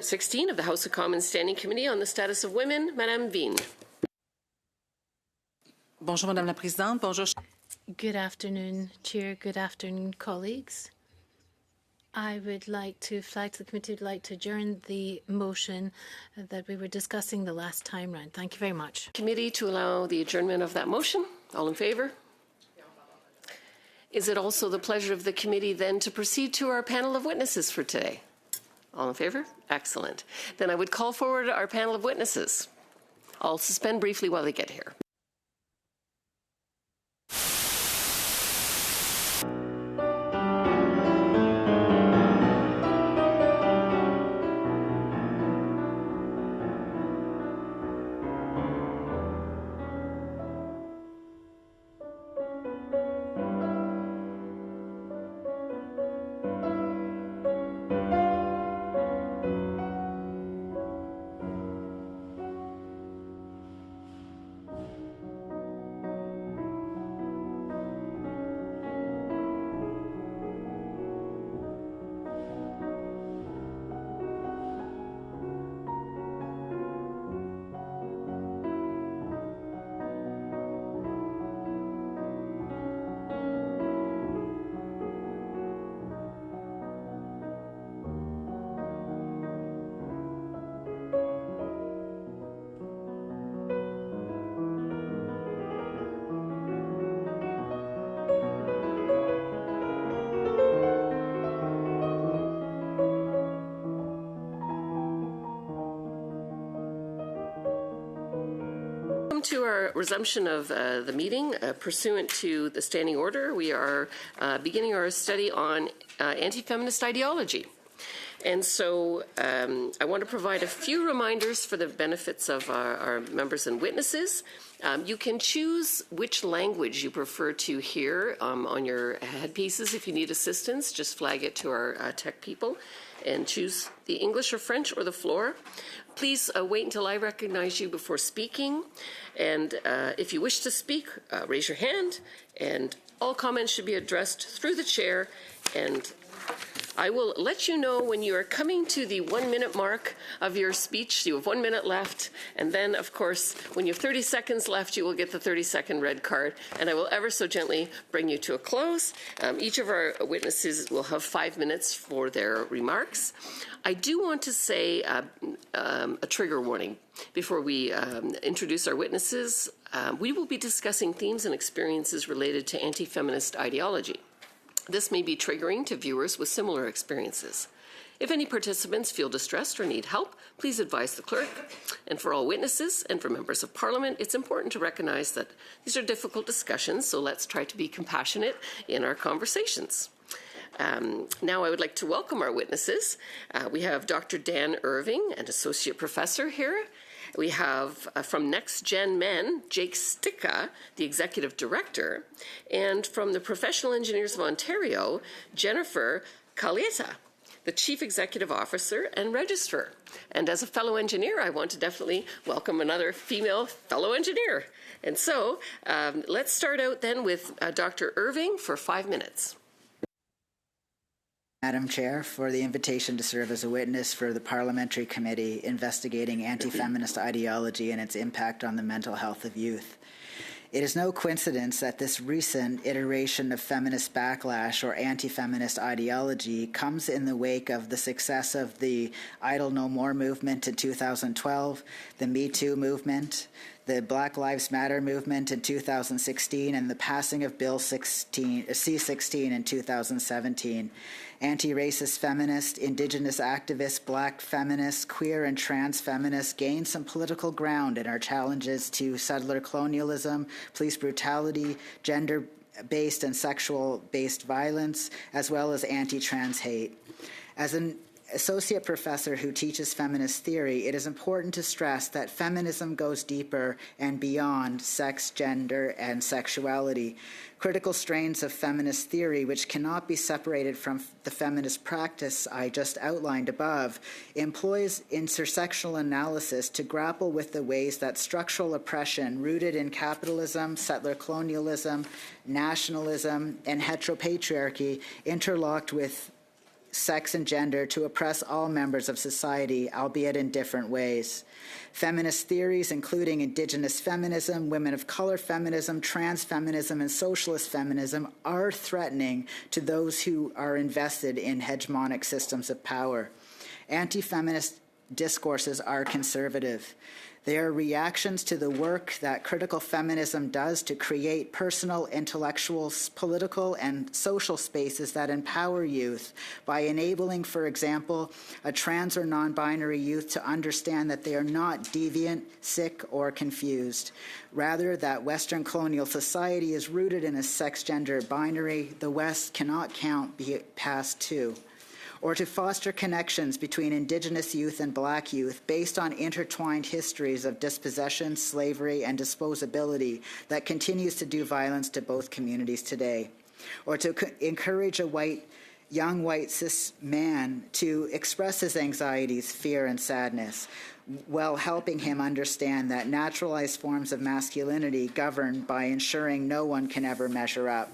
Report 16 of the House of Commons Standing Committee on the Status of Women. Madame Veen. Bonjour, Madame la Présidente. Bonjour. Good afternoon, Chair. Good afternoon, colleagues. I would like to flag to the committee, would like to adjourn the motion that we were discussing the last time round. Thank you very much. Committee to allow the adjournment of that motion. All in favour? Is it also the pleasure of the committee then to proceed to our panel of witnesses for today? All in favour? Excellent. Then I would call forward our panel of witnesses. I'll suspend briefly while they get here. To our resumption of the meeting, pursuant to the standing order, we are beginning our study on anti-feminist ideology. And so I want to provide a few reminders for the benefits of our members and witnesses. You can choose which language you prefer to hear on your headpieces. If you need assistance, just flag it to our tech people and choose the English or French or the floor. Please wait until I recognize you before speaking. And if you wish to speak, raise your hand. And all comments should be addressed through the chair. And I will let you know when you are coming to the 1 minute mark of your speech. You have 1 minute left. And then, of course, when you have 30 seconds left, you will get the 30-second red card. And I will ever so gently bring you to a close. Each of our witnesses will have 5 minutes for their remarks. I do want to say a trigger warning before we introduce our witnesses. We will be discussing themes and experiences related to anti-feminist ideology. This may be triggering to viewers with similar experiences. If any participants feel distressed or need help, please advise the clerk. And for all witnesses and for members of Parliament, it's important to recognize that these are difficult discussions, so let's try to be compassionate in our conversations. Now I would like to welcome our witnesses. We have Dr. Dan Irving, an associate professor here. We have from Next Gen Men, Jake Sticka, the executive director, and from the Professional Engineers of Ontario, Jennifer Calieta, the chief executive officer and registrar. And as a fellow engineer, I want to definitely welcome another female fellow engineer. And so let's start out then with Dr. Irving for 5 minutes. Madam Chair, for the invitation to serve as a witness for the Parliamentary Committee investigating anti-feminist ideology and its impact on the mental health of youth. It is no coincidence that this recent iteration of feminist backlash or anti-feminist ideology comes in the wake of the success of the Idle No More movement in 2012, the Me Too movement, the Black Lives Matter movement in 2016, and the passing of Bill C-16 in 2017. Anti-racist feminists, Indigenous activists, Black feminists, queer and trans feminists gained some political ground in our challenges to settler colonialism, police brutality, gender-based and sexual-based violence, as well as anti-trans hate. As an associate professor who teaches feminist theory, it is important to stress that feminism goes deeper and beyond sex, gender, and sexuality. Critical strains of feminist theory, which cannot be separated from the feminist practice I just outlined above, employs intersectional analysis to grapple with the ways that structural oppression rooted in capitalism, settler colonialism, nationalism, and heteropatriarchy interlocked with sex and gender to oppress all members of society, albeit in different ways. Feminist theories, including Indigenous feminism, women of color feminism, trans feminism, and socialist feminism, are threatening to those who are invested in hegemonic systems of power. Anti-feminist discourses are conservative. They are reactions to the work that critical feminism does to create personal, intellectual, political, and social spaces that empower youth by enabling, for example, a trans or non-binary youth to understand that they are not deviant, sick, or confused. Rather, that Western colonial society is rooted in a sex-gender binary the West cannot count past two. Or to foster connections between Indigenous youth and Black youth based on intertwined histories of dispossession, slavery, and disposability that continues to do violence to both communities today. Or to encourage a young white cis man to express his anxieties, fear, and sadness, while helping him understand that naturalized forms of masculinity govern by ensuring no one can ever measure up.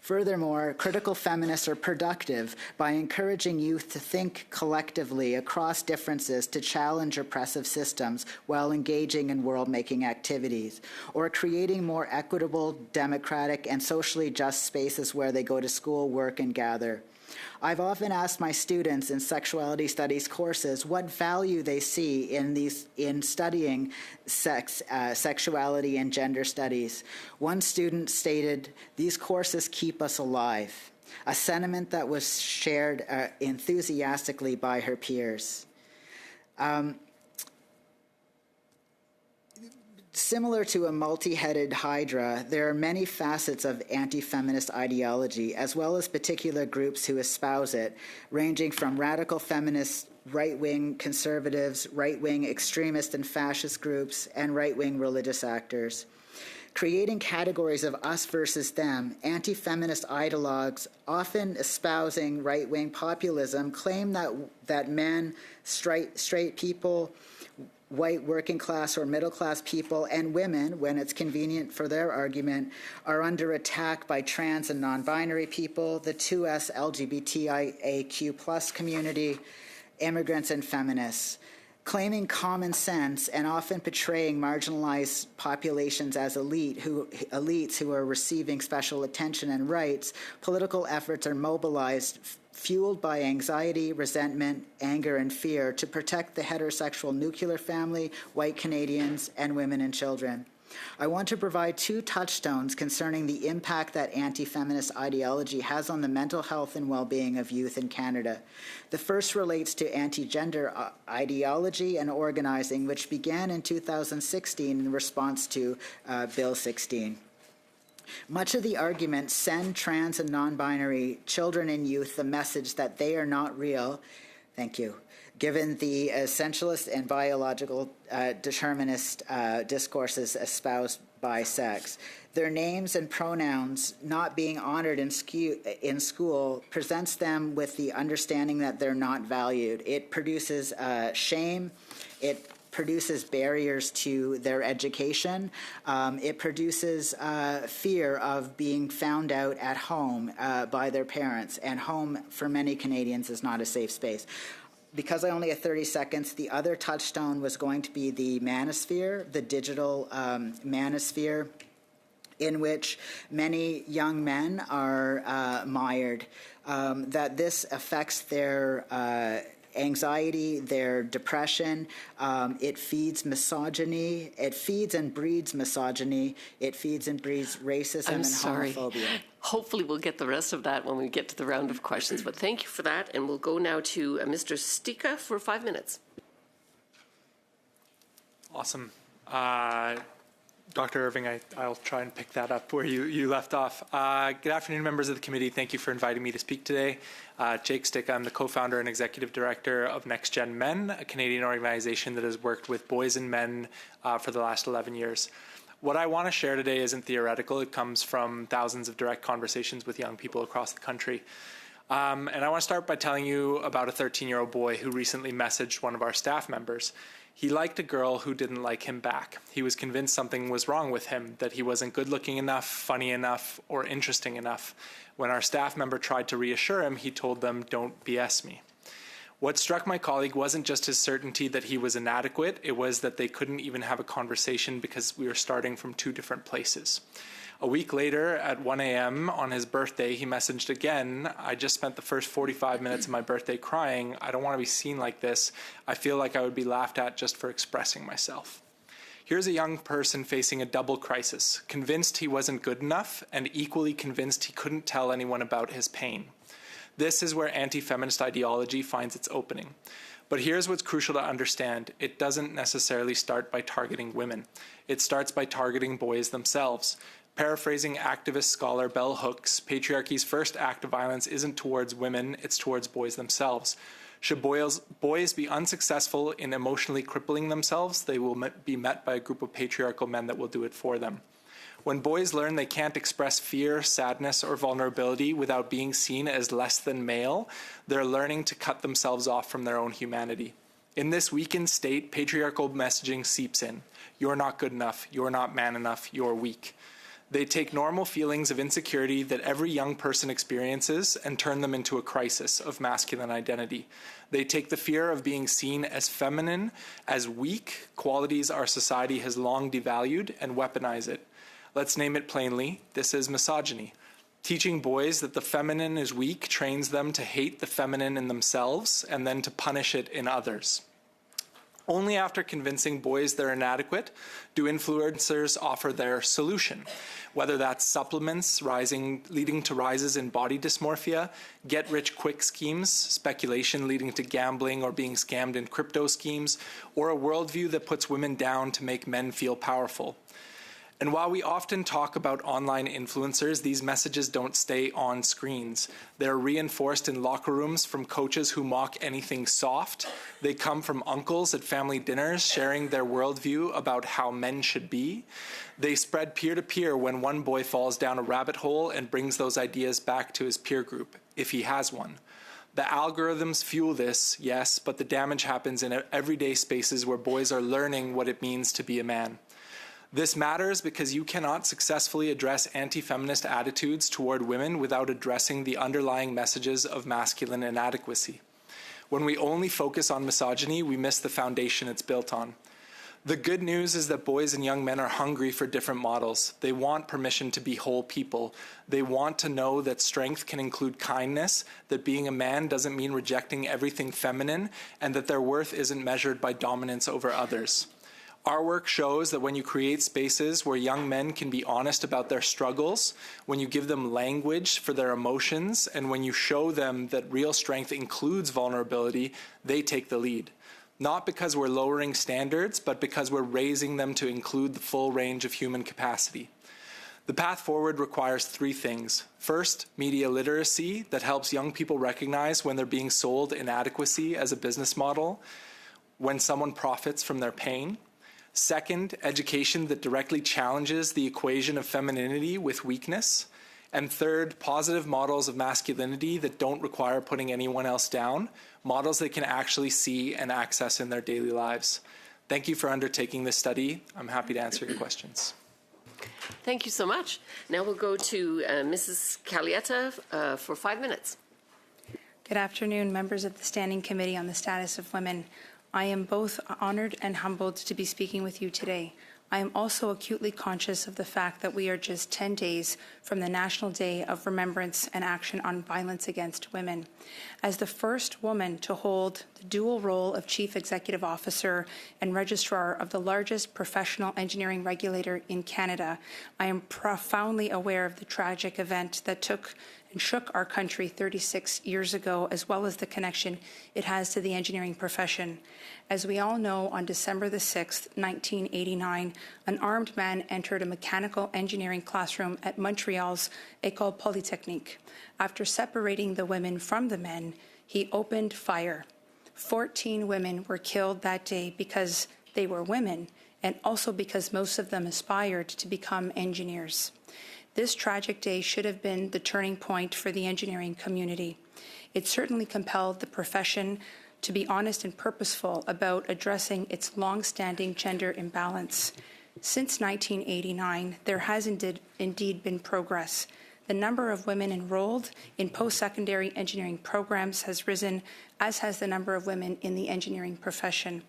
Furthermore, critical feminists are productive by encouraging youth to think collectively across differences to challenge oppressive systems while engaging in world-making activities, or creating more equitable, democratic, and socially just spaces where they go to school, work, and gather. I've often asked my students in sexuality studies courses what value they see in studying sexuality and gender studies. One student stated, "These courses keep us alive," a sentiment that was shared enthusiastically by her peers. Similar to a multi-headed hydra, there are many facets of anti-feminist ideology, as well as particular groups who espouse it, ranging from radical feminists, right-wing conservatives, right-wing extremist and fascist groups, and right-wing religious actors. Creating categories of us versus them, anti-feminist ideologues, often espousing right-wing populism, claim that men, straight people, white working class or middle class people, and women, when it's convenient for their argument, are under attack by trans and non-binary people, the 2S LGBTIAQ+ community, immigrants, and feminists. Claiming common sense and often portraying marginalized populations as elites who are receiving special attention and rights, political efforts are mobilized, fueled by anxiety, resentment, anger, and fear to protect the heterosexual nuclear family, white Canadians, and women and children. I want to provide two touchstones concerning the impact that anti-feminist ideology has on the mental health and well-being of youth in Canada. The first relates to anti-gender ideology and organizing, which began in 2016 in response to Bill 16. Much of the argument send trans and non-binary children and youth the message that they are not real. Thank you. Given the essentialist and biological determinist discourses espoused by sex. Their names and pronouns not being honored in school presents them with the understanding that they're not valued. It produces shame. It produces barriers to their education. It produces fear of being found out at home by their parents, and home for many Canadians is not a safe space. Because I only have 30 seconds, the other touchstone was going to be the manosphere, the digital manosphere, in which many young men are mired, that this affects their anxiety, their depression. It feeds misogyny. It feeds and breeds misogyny. It feeds and breeds racism and homophobia. Hopefully we'll get the rest of that when we get to the round of questions. But thank you for that. And we'll go now to Mr. Stika for 5 minutes. Awesome. Dr. Irving, I'll try and pick that up where you left off. Good afternoon, members of the committee. Thank you for inviting me to speak today. Jake Stika, I'm the co-founder and executive director of Next Gen Men, a Canadian organization that has worked with boys and men for the last 11 years. What I want to share today isn't theoretical. It comes from thousands of direct conversations with young people across the country. And I want to start by telling you about a 13-year-old boy who recently messaged one of our staff members. He liked a girl who didn't like him back. He was convinced something was wrong with him, that he wasn't good looking enough, funny enough, or interesting enough. When our staff member tried to reassure him, he told them, "Don't BS me." What struck my colleague wasn't just his certainty that he was inadequate, it was that they couldn't even have a conversation because we were starting from two different places. A week later, at 1 a.m. on his birthday, he messaged again, "I just spent the first 45 minutes of my birthday crying. I don't want to be seen like this. I feel like I would be laughed at just for expressing myself." Here's a young person facing a double crisis, convinced he wasn't good enough and equally convinced he couldn't tell anyone about his pain. This is where anti-feminist ideology finds its opening. But here's what's crucial to understand. It doesn't necessarily start by targeting women. It starts by targeting boys themselves. Paraphrasing activist scholar Bell Hooks, patriarchy's first act of violence isn't towards women, it's towards boys themselves. Should boys be unsuccessful in emotionally crippling themselves, they will be met by a group of patriarchal men that will do it for them. When boys learn they can't express fear, sadness, or vulnerability without being seen as less than male, they're learning to cut themselves off from their own humanity. In this weakened state, patriarchal messaging seeps in. You're not good enough, you're not man enough, you're weak. They take normal feelings of insecurity that every young person experiences and turn them into a crisis of masculine identity. They take the fear of being seen as feminine, as weak, qualities our society has long devalued, and weaponize it. Let's name it plainly. This is misogyny. Teaching boys that the feminine is weak trains them to hate the feminine in themselves and then to punish it in others. Only after convincing boys they're inadequate do influencers offer their solution, whether that's supplements leading to rises in body dysmorphia, get-rich-quick schemes, speculation leading to gambling or being scammed in crypto schemes, or a worldview that puts women down to make men feel powerful. And while we often talk about online influencers, these messages don't stay on screens. They're reinforced in locker rooms from coaches who mock anything soft. They come from uncles at family dinners sharing their worldview about how men should be. They spread peer-to-peer when one boy falls down a rabbit hole and brings those ideas back to his peer group, if he has one. The algorithms fuel this, yes, but the damage happens in everyday spaces where boys are learning what it means to be a man. This matters because you cannot successfully address anti-feminist attitudes toward women without addressing the underlying messages of masculine inadequacy. When we only focus on misogyny, we miss the foundation it's built on. The good news is that boys and young men are hungry for different models. They want permission to be whole people. They want to know that strength can include kindness, that being a man doesn't mean rejecting everything feminine, and that their worth isn't measured by dominance over others. Our work shows that when you create spaces where young men can be honest about their struggles, when you give them language for their emotions, and when you show them that real strength includes vulnerability, they take the lead. Not because we're lowering standards, but because we're raising them to include the full range of human capacity. The path forward requires three things. First, media literacy that helps young people recognize when they're being sold inadequacy as a business model, when someone profits from their pain. Second, education that directly challenges the equation of femininity with weakness. And third, positive models of masculinity that don't require putting anyone else down, models they can actually see and access in their daily lives. Thank you for undertaking this study. I'm happy to answer your questions. Thank you so much. Now we'll go to Mrs. Calietta for 5 minutes. Good afternoon, members of the Standing Committee on the Status of Women. I am both honored and humbled to be speaking with you today. I am also acutely conscious of the fact that we are just 10 days from the National Day of Remembrance and Action on Violence Against Women. As the first woman to hold the dual role of Chief Executive Officer and Registrar of the largest professional engineering regulator in Canada, I am profoundly aware of the tragic event that took and shook our country 36 years ago, as well as the connection it has to the engineering profession. As we all know, on December the 6th, 1989, an armed man entered a mechanical engineering classroom at Montreal's École Polytechnique. After separating the women from the men, he opened fire. 14 women were killed that day because they were women, and also because most of them aspired to become engineers. This tragic day should have been the turning point for the engineering community. It certainly compelled the profession to be honest and purposeful about addressing its long-standing gender imbalance. Since 1989, there has indeed been progress. The number of women enrolled in post-secondary engineering programs has risen, as has the number of women in the engineering profession.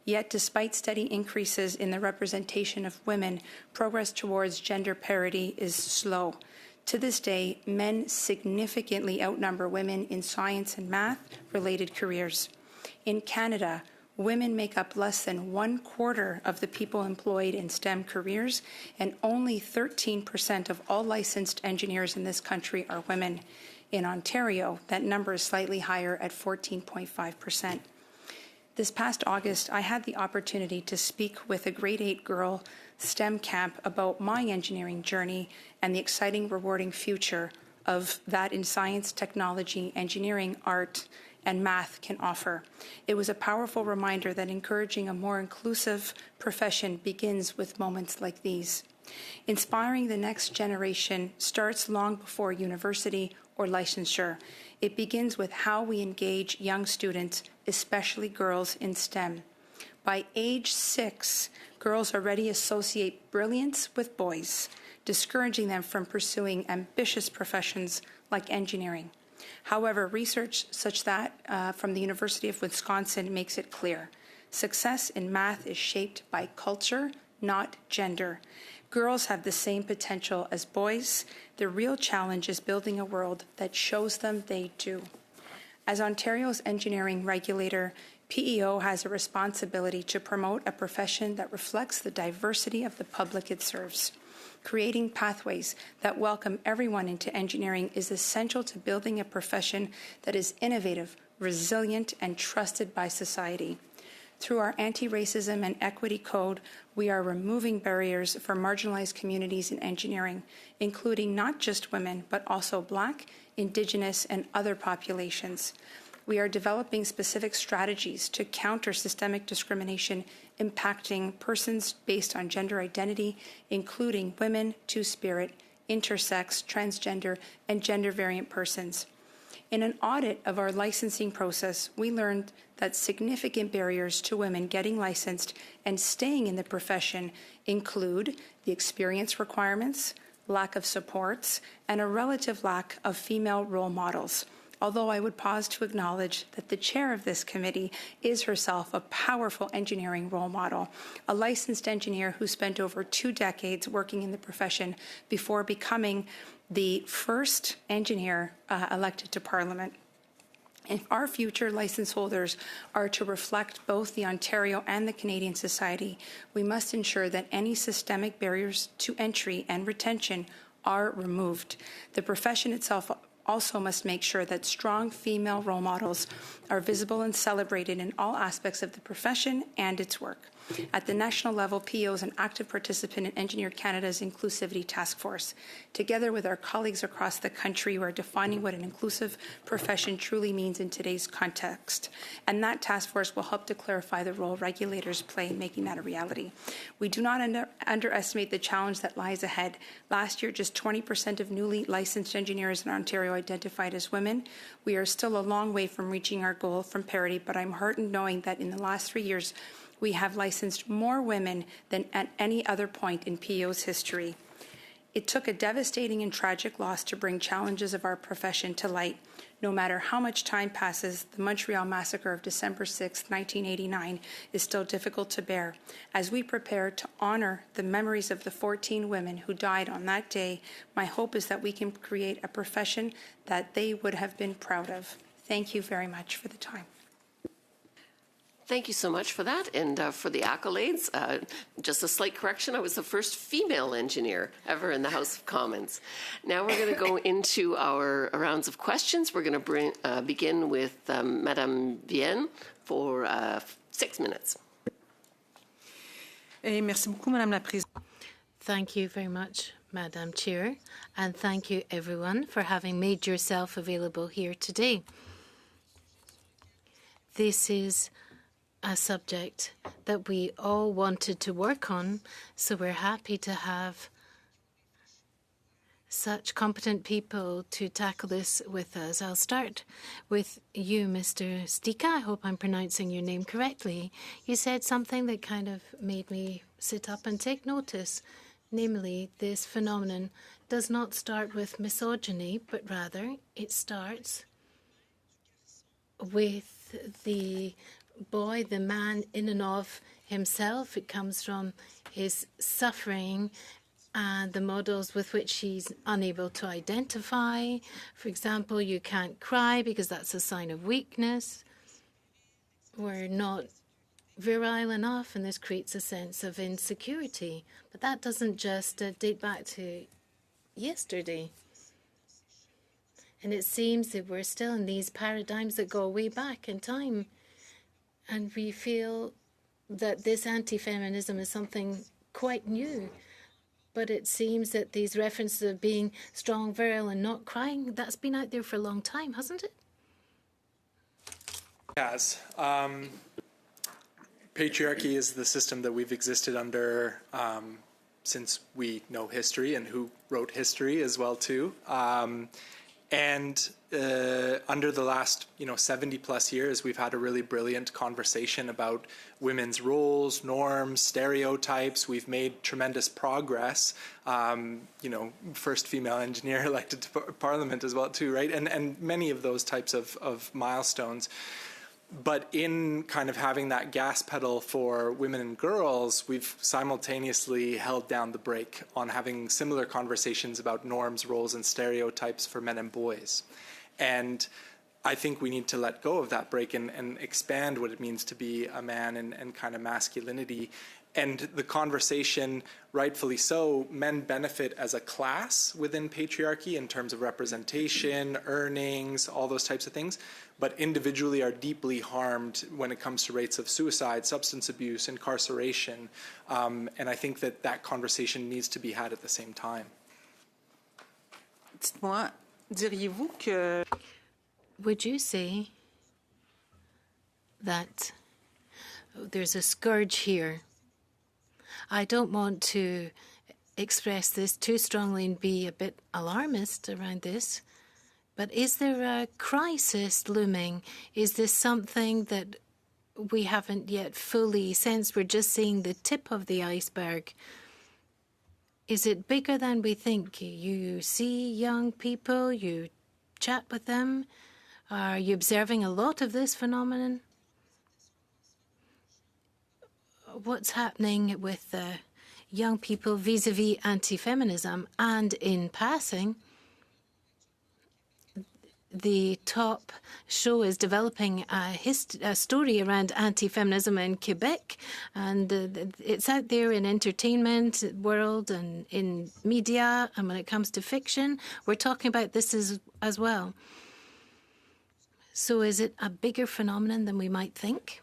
Yet, despite steady increases in the representation of women, progress towards gender parity is slow. To this day, men significantly outnumber women in science and math-related careers. In Canada, women make up less than 1/4 of the people employed in STEM careers, and only 13% of all licensed engineers in this country are women. In Ontario, that number is slightly higher at 14.5%. This past August, I had the opportunity to speak with a grade 8 girl STEM camp about my engineering journey and the exciting, rewarding future of that in science, technology, engineering, art, and math can offer. It was a powerful reminder that encouraging a more inclusive profession begins with moments like these. Inspiring the next generation starts long before university or licensure. It begins with how we engage young students, especially girls, in STEM. By age 6, girls already associate brilliance with boys, discouraging them from pursuing ambitious professions like engineering. However, research such that from the University of Wisconsin makes it clear. Success in math is shaped by culture, not gender. Girls have the same potential as boys. The real challenge is building a world that shows them they do. As Ontario's engineering regulator, PEO has a responsibility to promote a profession that reflects the diversity of the public it serves. Creating pathways that welcome everyone into engineering is essential to building a profession that is innovative, resilient, and trusted by society. Through our anti-racism and equity code, we are removing barriers for marginalized communities in engineering, including not just women, but also Black, Indigenous, and other populations. We are developing specific strategies to counter systemic discrimination impacting persons based on gender identity, including women, two-spirit, intersex, transgender, and gender-variant persons. In an audit of our licensing process, we learned that significant barriers to women getting licensed and staying in the profession include the experience requirements, lack of supports, and a relative lack of female role models. Although I would pause to acknowledge that the chair of this committee is herself a powerful engineering role model, a licensed engineer who spent over 2 decades working in the profession before becoming the first engineer elected to Parliament. If our future license holders are to reflect both the Ontario and the Canadian society, we must ensure that any systemic barriers to entry and retention are removed. The profession itself also must make sure that strong female role models are visible and celebrated in all aspects of the profession and its work. At the national level, PEO is an active participant in Engineer Canada's Inclusivity Task Force. Together with our colleagues across the country, we are defining what an inclusive profession truly means in today's context. And that task force will help to clarify the role regulators play in making that a reality. We do not underestimate the challenge that lies ahead. Last year, just 20% of newly licensed engineers in Ontario identified as women. We are still a long way from reaching our goal from parity, but I'm heartened knowing that in the last 3 years, we have licensed more women than at any other point in PEO's history. It took a devastating and tragic loss to bring challenges of our profession to light. No matter how much time passes, the Montreal Massacre of December 6, 1989 is still difficult to bear. As we prepare to honor the memories of the 14 women who died on that day, my hope is that we can create a profession that they would have been proud of. Thank you very much for the time. Thank you so much for that and for the accolades. Just a slight correction, I was the first female engineer ever in the House of Commons. Now we're going to go into our rounds of questions. We're going to begin with Madame Vienne for 6 minutes. Merci beaucoup, Madame la Présidente. Thank you very much, Madam Chair, and thank you everyone for having made yourself available here today. This is a subject that we all wanted to work on, so we're happy to have such competent people to tackle this with us. I'll start with you, Mr. Stika. I hope I'm pronouncing your name correctly. You said something that kind of made me sit up and take notice. Namely, this phenomenon does not start with misogyny, but rather it starts with the boy, the man in and of himself. It comes from his suffering and the models with which he's unable to identify. For example, you can't cry because that's a sign of weakness. We're not virile enough, and this creates a sense of insecurity. But that doesn't just date back to yesterday. And it seems that we're still in these paradigms that go way back in time. And we feel that this anti-feminism is something quite new. But it seems that these references of being strong, virile, and not crying, that's been out there for a long time, hasn't it? Yes. Patriarchy is the system that we've existed under since we know history, and who wrote history as well too. And under the last 70 plus years, we've had a really brilliant conversation about women's roles, norms, stereotypes. We've made tremendous progress. First female engineer elected to Parliament as well too, right? And many of those types of milestones. But in kind of having that gas pedal for women and girls, we've simultaneously held down the brake on having similar conversations about norms, roles, and stereotypes for men and boys. And I think we need to let go of that brake and expand what it means to be a man and kind of masculinity. And the conversation, rightfully so, men benefit as a class within patriarchy in terms of representation, earnings, all those types of things, but individually are deeply harmed when it comes to rates of suicide, substance abuse, incarceration. And I think that conversation needs to be had at the same time. Dites-moi, diriez-vous que... Would you say that there's a scourge here? I don't want to express this too strongly and be a bit alarmist around this, but is there a crisis looming? Is this something that we haven't yet fully sensed? We're just seeing the tip of the iceberg. Is it bigger than we think? You see young people, you chat with them. Are you observing a lot of this phenomenon? What's happening with young people vis-a-vis anti-feminism? And in passing, the top show is developing a story around anti-feminism in Quebec, and it's out there in entertainment world and in media, and when it comes to fiction, we're talking about this as well. So is it a bigger phenomenon than we might think?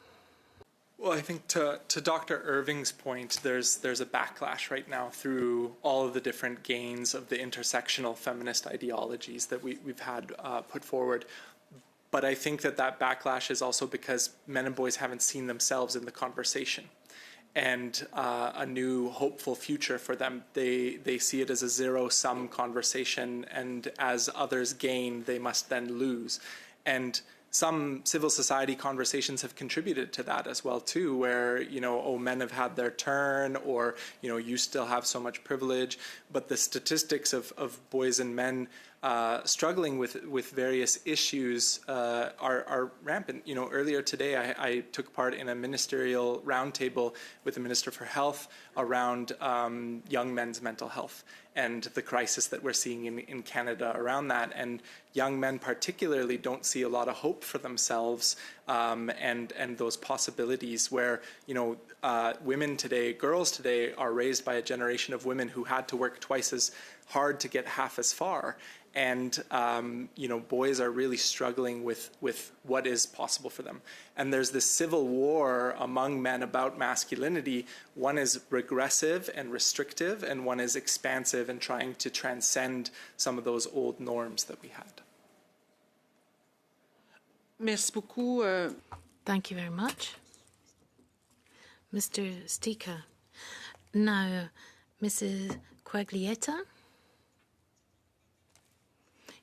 Well, I think to Dr. Irving's point, there's a backlash right now through all of the different gains of the intersectional feminist ideologies that we've had put forward. But I think that backlash is also because men and boys haven't seen themselves in the conversation and a new hopeful future for them. They see it as a zero-sum conversation, and as others gain, they must then lose. And some civil society conversations have contributed to that as well too, where, men have had their turn, or, you still have so much privilege. But the statistics of boys and men struggling with various issues are rampant. Earlier today I took part in a ministerial roundtable with the Minister for Health around young men's mental health and the crisis that we're seeing in Canada around that. And young men particularly don't see a lot of hope for themselves and those possibilities where, women today, girls today, are raised by a generation of women who had to work twice as hard to get half as far. And, boys are really struggling with what is possible for them. And there's this civil war among men about masculinity. One is regressive and restrictive, and one is expansive and trying to transcend some of those old norms that we had. Merci beaucoup. Thank you very much, Mr. Stika. Now, Mrs. Quaglietta.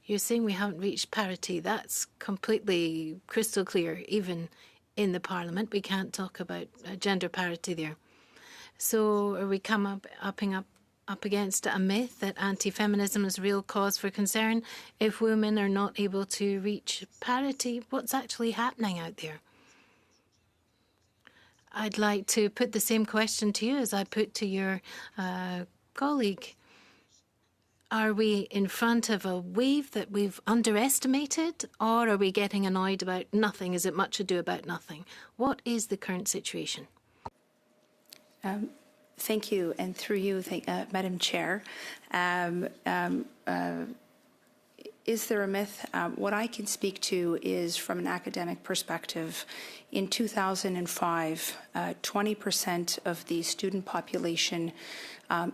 You're saying we haven't reached parity. That's completely crystal clear. Even in the Parliament, we can't talk about gender parity there. So are we up against a myth that anti-feminism is a real cause for concern if women are not able to reach parity? What's actually happening out there? I'd like to put the same question to you as I put to your colleague. Are we in front of a wave that we've underestimated, or are we getting annoyed about nothing? Is it much ado about nothing? What is the current situation? Thank you, and through you, Madam Chair. Is there a myth? What I can speak to is from an academic perspective. In 2005, 20% of the student population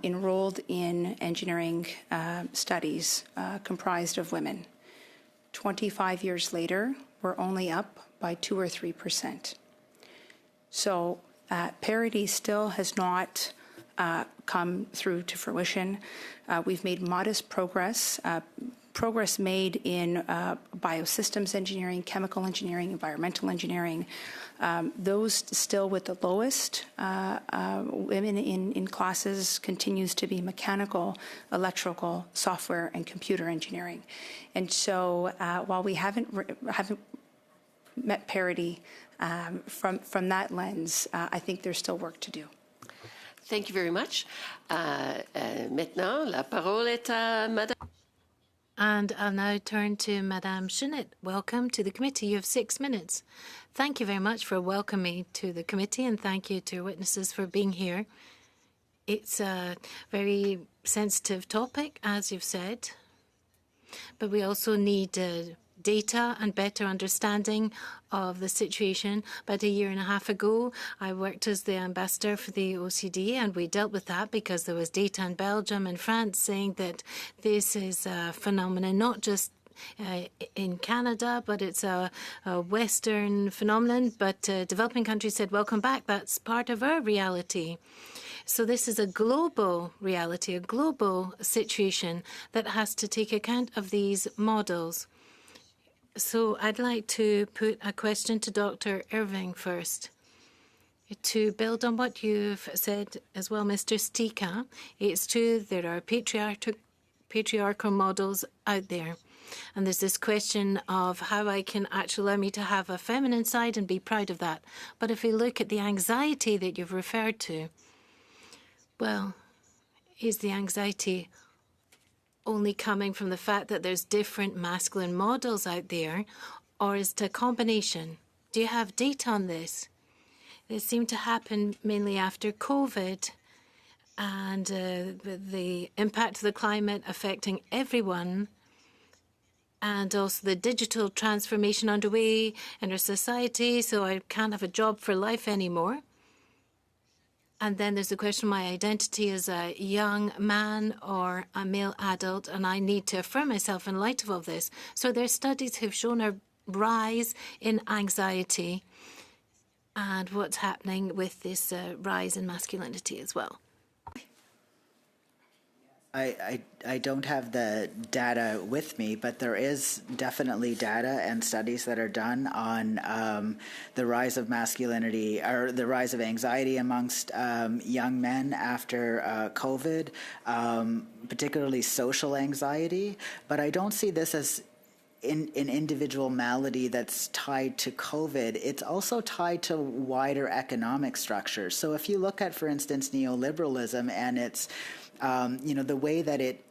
enrolled in engineering studies comprised of women. 25 years later, we're only up by 2 or 3%. So parity still has not come through to fruition. We've made modest progress. Progress made in biosystems engineering, chemical engineering, environmental engineering. Those still with the lowest women in classes continues to be mechanical, electrical, software, and computer engineering. And so while we haven't met parity from that lens, I think there's still work to do. Thank you very much. Maintenant, la parole est à Madame. And I'll now turn to Madame Schmidt. Welcome to the committee. You have 6 minutes. Thank you very much for welcoming me to the committee, and thank you to witnesses for being here. It's a very sensitive topic, as you've said, but we also need data and better understanding of the situation. About a year and a half ago, I worked as the ambassador for the OECD, and we dealt with that because there was data in Belgium and France saying that this is a phenomenon not just in Canada, but it's a Western phenomenon. But developing countries said, welcome back, that's part of our reality. So this is a global reality, a global situation that has to take account of these models. So I'd like to put a question to Dr. Irving first. To build on what you've said as well, Mr. Stika, it's true there are patriarchal models out there. And there's this question of how I can actually allow me to have a feminine side and be proud of that. But if we look at the anxiety that you've referred to, well, is the anxiety only coming from the fact that there's different masculine models out there, or is it a combination? Do you have data on this? It seemed to happen mainly after COVID and the impact of the climate affecting everyone, and also the digital transformation underway in our society, so I can't have a job for life anymore. And then there's the question of my identity as a young man or a male adult, and I need to affirm myself in light of all this. So their studies have shown a rise in anxiety and what's happening with this rise in masculinity as well. I don't have the data with me, but there is definitely data and studies that are done on the rise of masculinity or the rise of anxiety amongst young men after COVID, particularly social anxiety. But I don't see this as an individual malady that's tied to COVID. It's also tied to wider economic structures. So if you look at, for instance, neoliberalism and its the way that it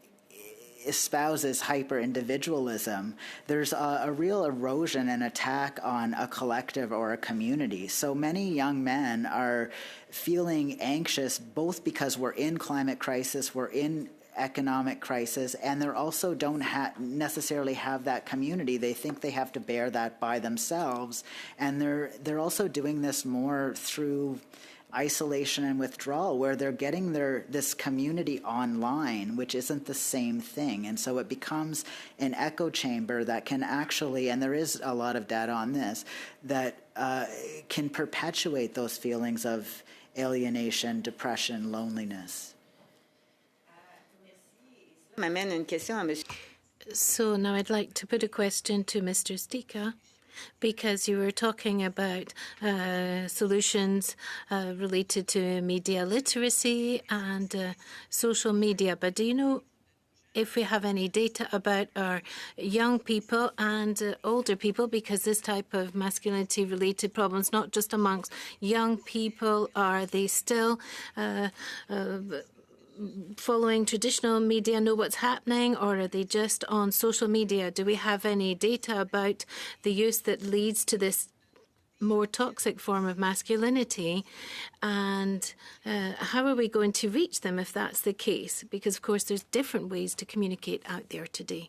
espouses hyper-individualism, there's a real erosion and attack on a collective or a community. So many young men are feeling anxious both because we're in climate crisis, we're in economic crisis, and they also don't necessarily have that community. They think they have to bear that by themselves, and they're also doing this more through isolation and withdrawal, where they're getting this community online, which isn't the same thing. And so it becomes an echo chamber that can actually, and there is a lot of data on this, that can perpetuate those feelings of alienation, depression, loneliness. So now I'd like to put a question to Mr. Stika, because you were talking about solutions related to media literacy and social media. But do you know if we have any data about our young people and older people? Because this type of masculinity-related problems, not just amongst young people, are they still following traditional media, know what's happening, or are they just on social media? Do we have any data about the use that leads to this more toxic form of masculinity? And how are we going to reach them if that's the case? Because, of course, there's different ways to communicate out there today.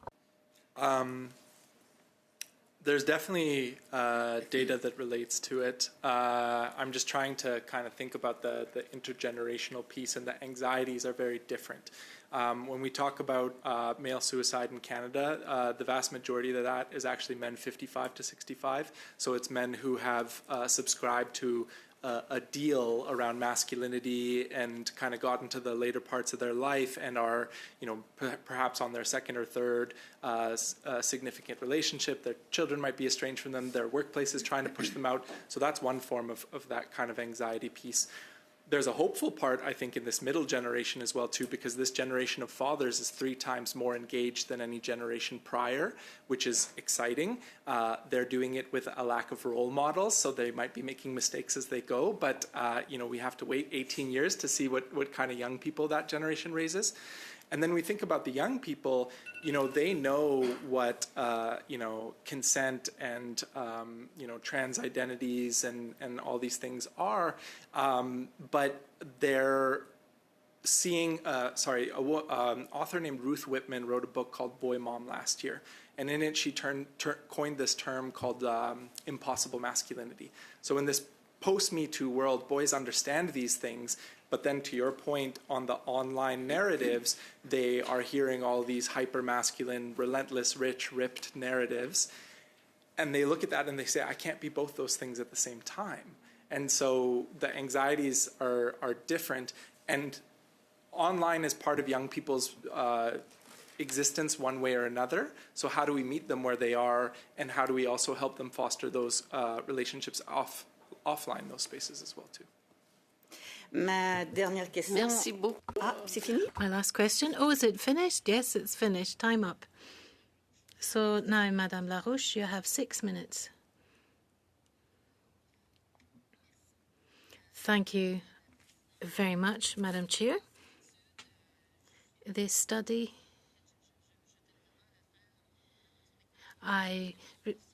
There's definitely data that relates to it. I'm just trying to kind of think about the intergenerational piece, and the anxieties are very different. When we talk about male suicide in Canada, the vast majority of that is actually men 55 to 65. So it's men who have subscribed to a deal around masculinity and kind of got into the later parts of their life and are, perhaps on their second or third significant relationship. Their children might be estranged from them. Their workplace is trying to push them out. So that's one form of that kind of anxiety piece. There's a hopeful part, I think, in this middle generation as well, too, because this generation of fathers is 3 times more engaged than any generation prior, which is exciting. They're doing it with a lack of role models, so they might be making mistakes as they go, but, we have to wait 18 years to see what kind of young people that generation raises. And then we think about the young people, they know what, consent and, trans identities and all these things are, but they're seeing, an author named Ruth Whitman wrote a book called Boy Mom last year. And in it, she coined this term called impossible masculinity. So in this post-Me Too world, boys understand these things, but then to your point on the online narratives, they are hearing all these hyper-masculine, relentless, rich, ripped narratives. And they look at that and they say, I can't be both those things at the same time. And so the anxieties are different. And online is part of young people's existence one way or another. So how do we meet them where they are? And how do we also help them foster those relationships offline, those spaces as well, too? Ma dernière question. Merci beaucoup. Ah, c'est fini? My last question. Oh, is it finished? Yes, it's finished. Time up. So now, Madame Larouche, you have 6 minutes. Thank you very much, Madam Chair. This study, I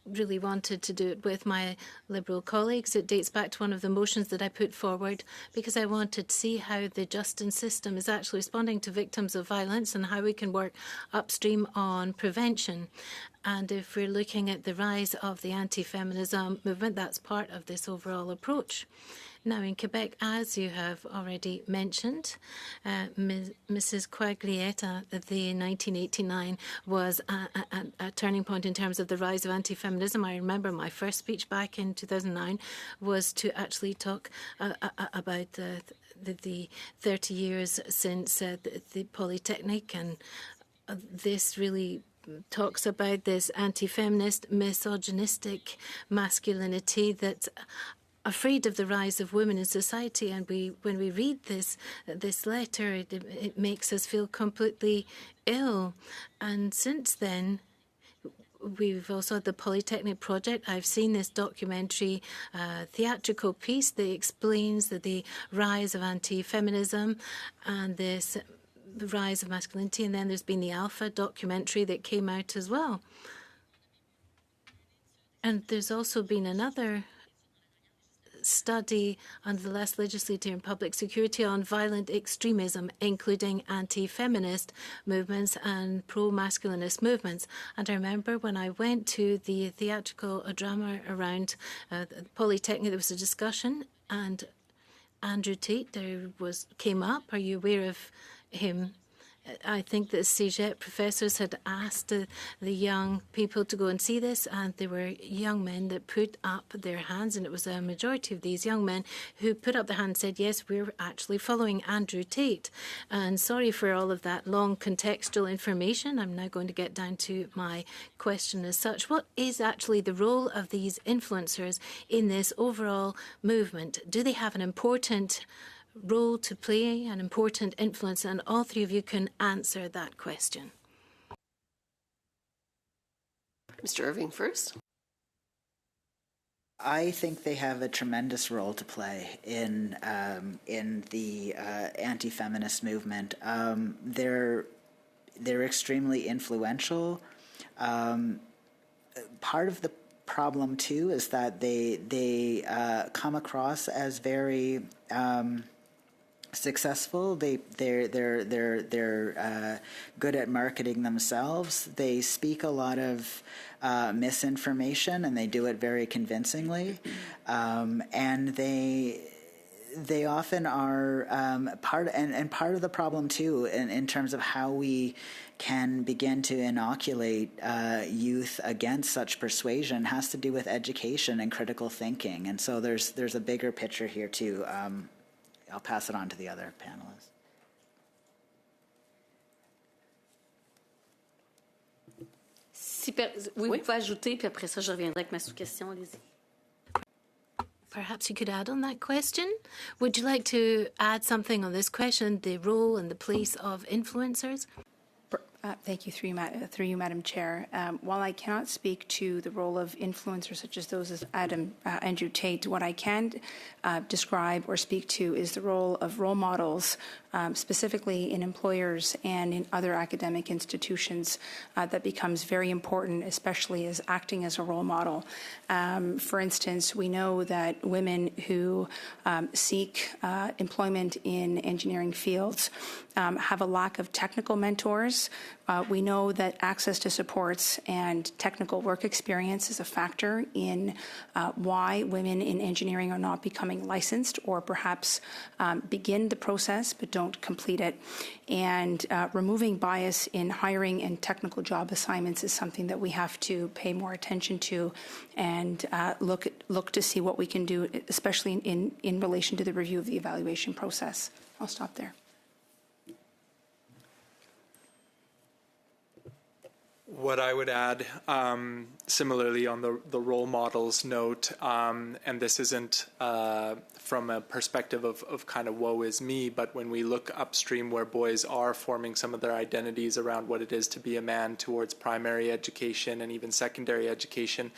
really wanted to do it with my Liberal colleagues. It dates back to one of the motions that I put forward because I wanted to see how the justice system is actually responding to victims of violence and how we can work upstream on prevention. And if we're looking at the rise of the anti-feminism movement, that's part of this overall approach. Now, in Quebec, as you have already mentioned, Mrs. Quaglietta, the 1989 was a turning point in terms of the rise of anti-feminism. I remember my first speech back in 2009 was to actually talk about the 30 years since the Polytechnic, and this really talks about this anti-feminist, misogynistic masculinity that's afraid of the rise of women in society. And when we read this letter, it makes us feel completely ill. And since then, we've also had the Polytechnic Project. I've seen this documentary theatrical piece that explains the rise of anti-feminism and the rise of masculinity. And then there's been the Alpha documentary that came out as well. And there's also been another study under the last legislature in public security on violent extremism, including anti-feminist movements and pro-masculinist movements. And I remember when I went to the theatrical drama around Polytechnic, there was a discussion, and Andrew Tate came up. Are you aware of him? I think that CEGEP professors had asked the young people to go and see this, and there were young men that put up their hands, and it was a majority of these young men who put up their hand and said, yes, we're actually following Andrew Tate. And sorry for all of that long contextual information. I'm now going to get down to my question as such. What is actually the role of these influencers in this overall movement? Do they have an important role to play, an important influence? And all three of you can answer that question. Mr. Irving first. I think they have a tremendous role to play in the anti-feminist movement. They're extremely influential. Part of the problem too is that they come across as very successful. They're good at marketing themselves. They speak a lot of misinformation, and they do it very convincingly. And they often are part of the problem too, in terms of how we can begin to inoculate youth against such persuasion, has to do with education and critical thinking. And so there's a bigger picture here too. I'll pass it on to the other panelists. Oui, vous pouvez ajouter, puis après ça, je reviendrai avec ma sous-question. Allez-y. Perhaps you could add on that question. Would you like to add something on this question, the role and the place of influencers? Thank you, through you, Madam Chair. While I cannot speak to the role of influencers such as those as Andrew Tate, what I can describe or speak to is the role of role models, specifically in employers and in other academic institutions, that becomes very important, especially as acting as a role model. For instance, we know that women who seek employment in engineering fields have a lack of technical mentors. We know that access to supports and technical work experience is a factor in why women in engineering are not becoming licensed, or perhaps begin the process but don't complete it. And removing bias in hiring and technical job assignments is something that we have to pay more attention to, and look to see what we can do, especially in relation to the review of the evaluation process. I'll stop there. What I would add, similarly on the role models note, and this isn't from a perspective of kind of woe is me, but when we look upstream where boys are forming some of their identities around what it is to be a man towards primary education and even secondary education,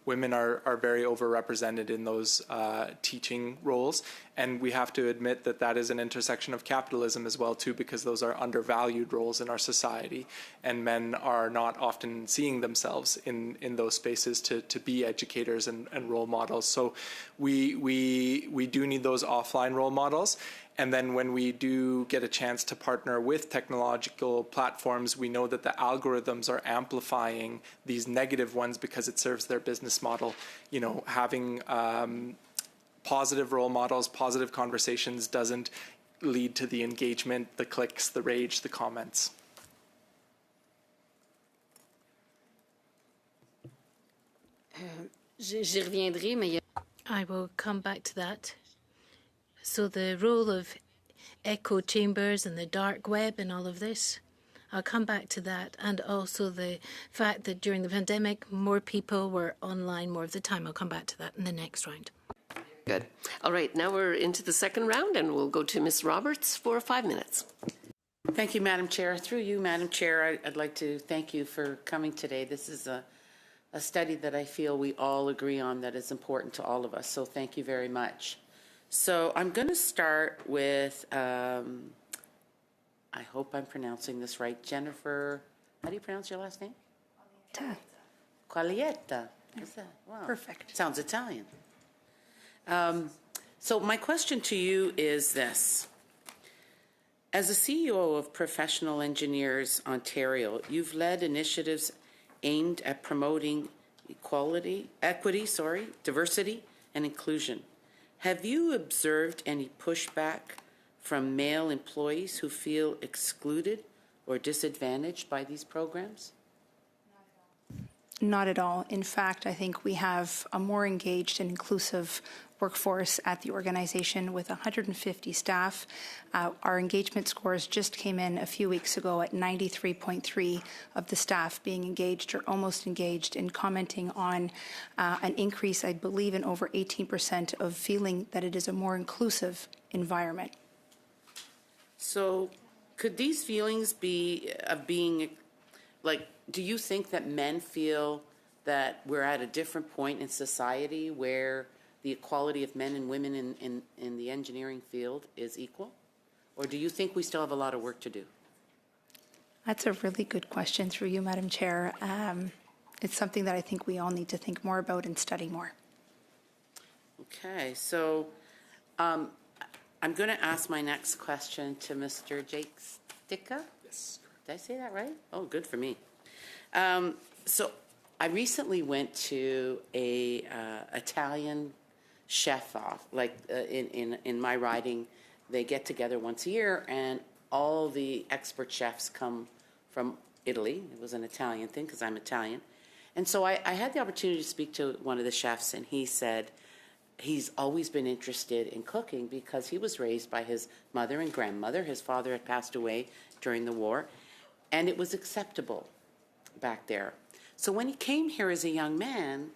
women are very overrepresented in those teaching roles. And we have to admit that that is an intersection of capitalism as well, too, because those are undervalued roles in our society. And men are not often seeing themselves in those spaces to be educators and role models. So we do need those offline role models. And then when we do get a chance to partner with technological platforms, we know that the algorithms are amplifying these negative ones because it serves their business model. You know, having positive role models, positive conversations doesn't lead to the engagement, the clicks, the rage, the comments. J'y reviendrai, mais I will come back to that. So the role of echo chambers and the dark web and all of this, I'll come back to that. And also the fact that during the pandemic, more people were online more of the time. I'll come back to that in the next round. Good. All right, now we're into the second round, and we'll go to Ms. Roberts for 5 minutes. Thank you, Madam Chair. Through you, Madam Chair, I'd like to thank you for coming today. This is a study that I feel we all agree on that is important to all of us, so thank you very much. So I'm going to start with, I hope I'm pronouncing this right, Jennifer, how do you pronounce your last name? Qualietta. Wow. Perfect. Sounds Italian. So my question to you is this. As a CEO of Professional Engineers Ontario, you've led initiatives aimed at promoting equity, diversity, and inclusion. Have you observed any pushback from male employees who feel excluded or disadvantaged by these programs? Not at all. In fact, I think we have a more engaged and inclusive workforce at the organization with 150 staff. Our engagement scores just came in a few weeks ago at 93.3 of the staff being engaged or almost engaged in commenting on an increase, I believe, in over 18% of feeling that it is a more inclusive environment. So could these feelings be of being, like, do you think that men feel that we're at a different point in society where the equality of men and women in the engineering field is equal? Or do you think we still have a lot of work to do? That's a really good question through you, Madam Chair. It's something that I think we all need to think more about and study more. Okay, so I'm going to ask my next question to Mr. Jake Sticka. Yes. Did I say that right? Oh, good for me. So I recently went to a Italian chef off, like in my riding. They get together once a year, and all the expert chefs come from Italy. It was an Italian thing because I'm Italian. And so I had the opportunity to speak to one of the chefs, and he said he's always been interested in cooking because he was raised by his mother and grandmother. His father had passed away during the war, and it was acceptable back there. So when he came here as a young man,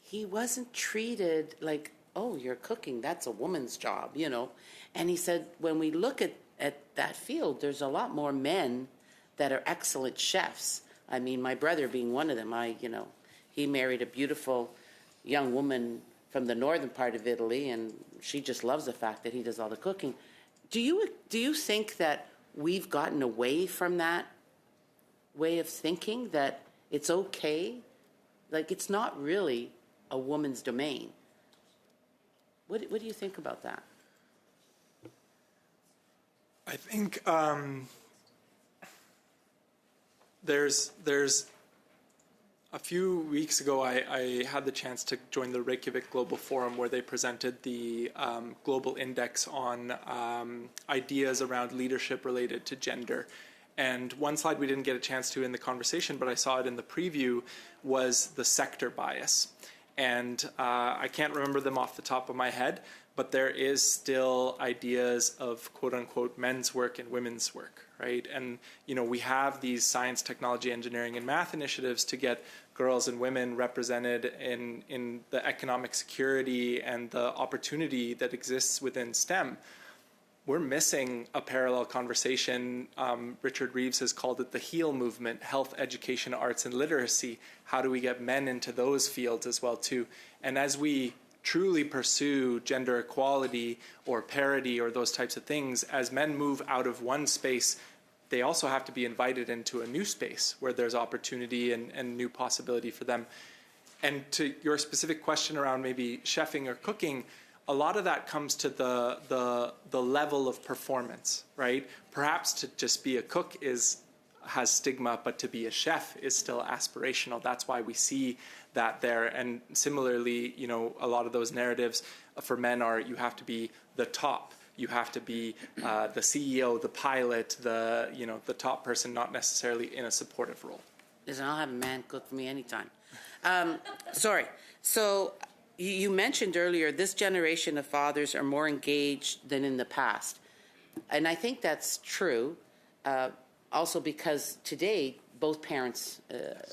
he wasn't treated like, oh, you're cooking, that's a woman's job, you know. And he said, when we look at that field, there's a lot more men that are excellent chefs. I mean, my brother being one of them, he married a beautiful young woman from the northern part of Italy, and she just loves the fact that he does all the cooking. Do you think that we've gotten away from that way of thinking, that it's okay? Like, it's not really a woman's domain. What do you think about that? I think there's a few weeks ago I had the chance to join the Reykjavik Global Forum, where they presented the global index on ideas around leadership related to gender. And one slide we didn't get a chance to in the conversation, but I saw it in the preview, was the sector bias. And I can't remember them off the top of my head, but there is still ideas of quote-unquote men's work and women's work, right? And, we have these science, technology, engineering, and math initiatives to get girls and women represented in the economic security and the opportunity that exists within STEM. We're missing a parallel conversation. Richard Reeves has called it the HEAL movement: health, education, arts, and literacy. How do we get men into those fields as well, too? And as we truly pursue gender equality or parity or those types of things, as men move out of one space, they also have to be invited into a new space where there's opportunity and new possibility for them. And to your specific question around maybe chefing or cooking, a lot of that comes to the level of performance, right? Perhaps to just be a cook has stigma, but to be a chef is still aspirational. That's why we see that there. And similarly, a lot of those narratives for men are, you have to be the top, you have to be the CEO, the pilot, the top person, not necessarily in a supportive role. Listen, I'll have a man cook for me anytime. Sorry. So you mentioned earlier this generation of fathers are more engaged than in the past. And I think that's true. Also because today both parents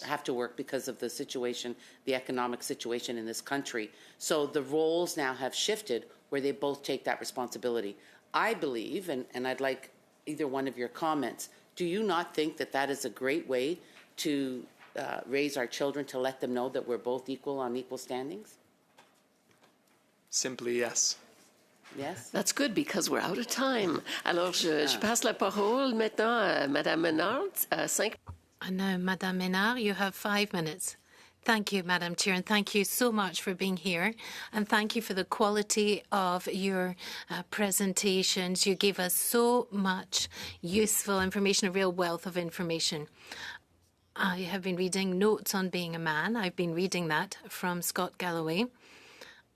have to work because of the situation, the economic situation in this country. So the roles now have shifted where they both take that responsibility. I believe, and I'd like either one of your comments, do you not think that that is a great way to raise our children, to let them know that we're both equal on equal standings? Simply yes. Yes? That's good because we're out of time. Alors, je passe la parole maintenant à Madame Menard. 5. And now, Madame Menard, you have 5 minutes. Thank you, Madam Chair, and thank you so much for being here. And thank you for the quality of your presentations. You gave us so much useful information, a real wealth of information. I have been reading Notes on Being a Man. I've been reading that from Scott Galloway.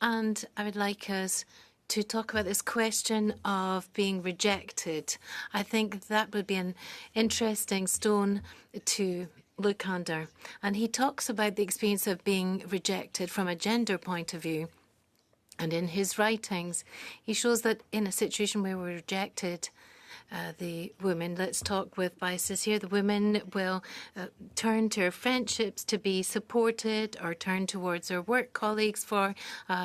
And I would like us to talk about this question of being rejected. I think that would be an interesting stone to look under. And he talks about the experience of being rejected from a gender point of view. And in his writings, he shows that in a situation where we're rejected, the women, let's talk with biases here, the women will turn to her friendships to be supported, or turn towards her work colleagues for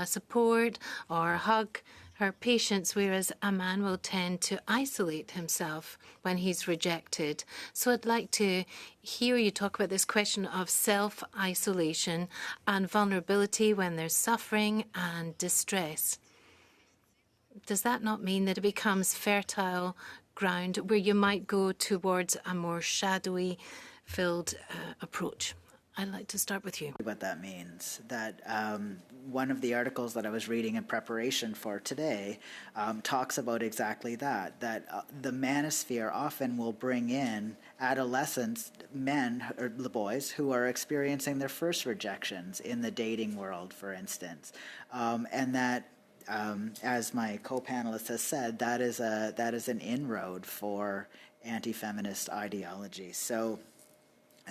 support, or hug her patients, whereas a man will tend to isolate himself when he's rejected. So I'd like to hear you talk about this question of self-isolation and vulnerability when there's suffering and distress. Does that not mean that it becomes fertile ground where you might go towards a more shadowy filled approach? I'd like to start with you. What that means, that one of the articles that I was reading in preparation for today talks about exactly that the manosphere often will bring in adolescents, men or the boys who are experiencing their first rejections in the dating world, for instance, and that as my co-panelist has said, that is an inroad for anti-feminist ideology. So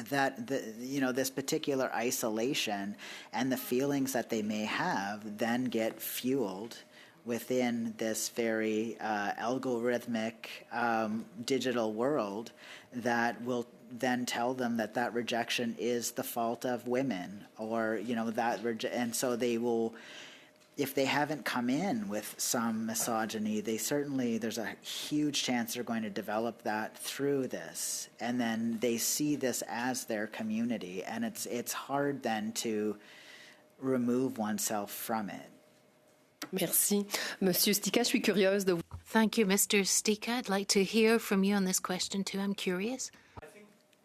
that this particular isolation and the feelings that they may have then get fueled within this very algorithmic digital world that will then tell them that rejection is the fault of women, or and so they will. If they haven't come in with some misogyny, there's a huge chance they're going to develop that through this, and then they see this as their community, and it's hard then to remove oneself from it. Merci. Monsieur Stika, je suis curieuse de vous. Thank you, Mr. Stika. I'd like to hear from you on this question too. I'm curious.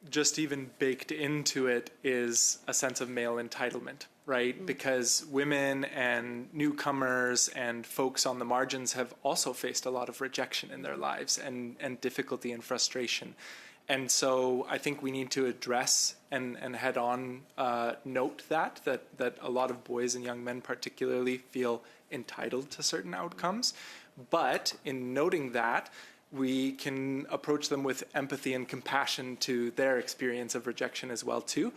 Just even baked into it is a sense of male entitlement, right? Because women and newcomers and folks on the margins have also faced a lot of rejection in their lives and difficulty and frustration. And so I think we need to address and head on note that a lot of boys and young men particularly feel entitled to certain outcomes. But in noting that, we can approach them with empathy and compassion to their experience of rejection as well too.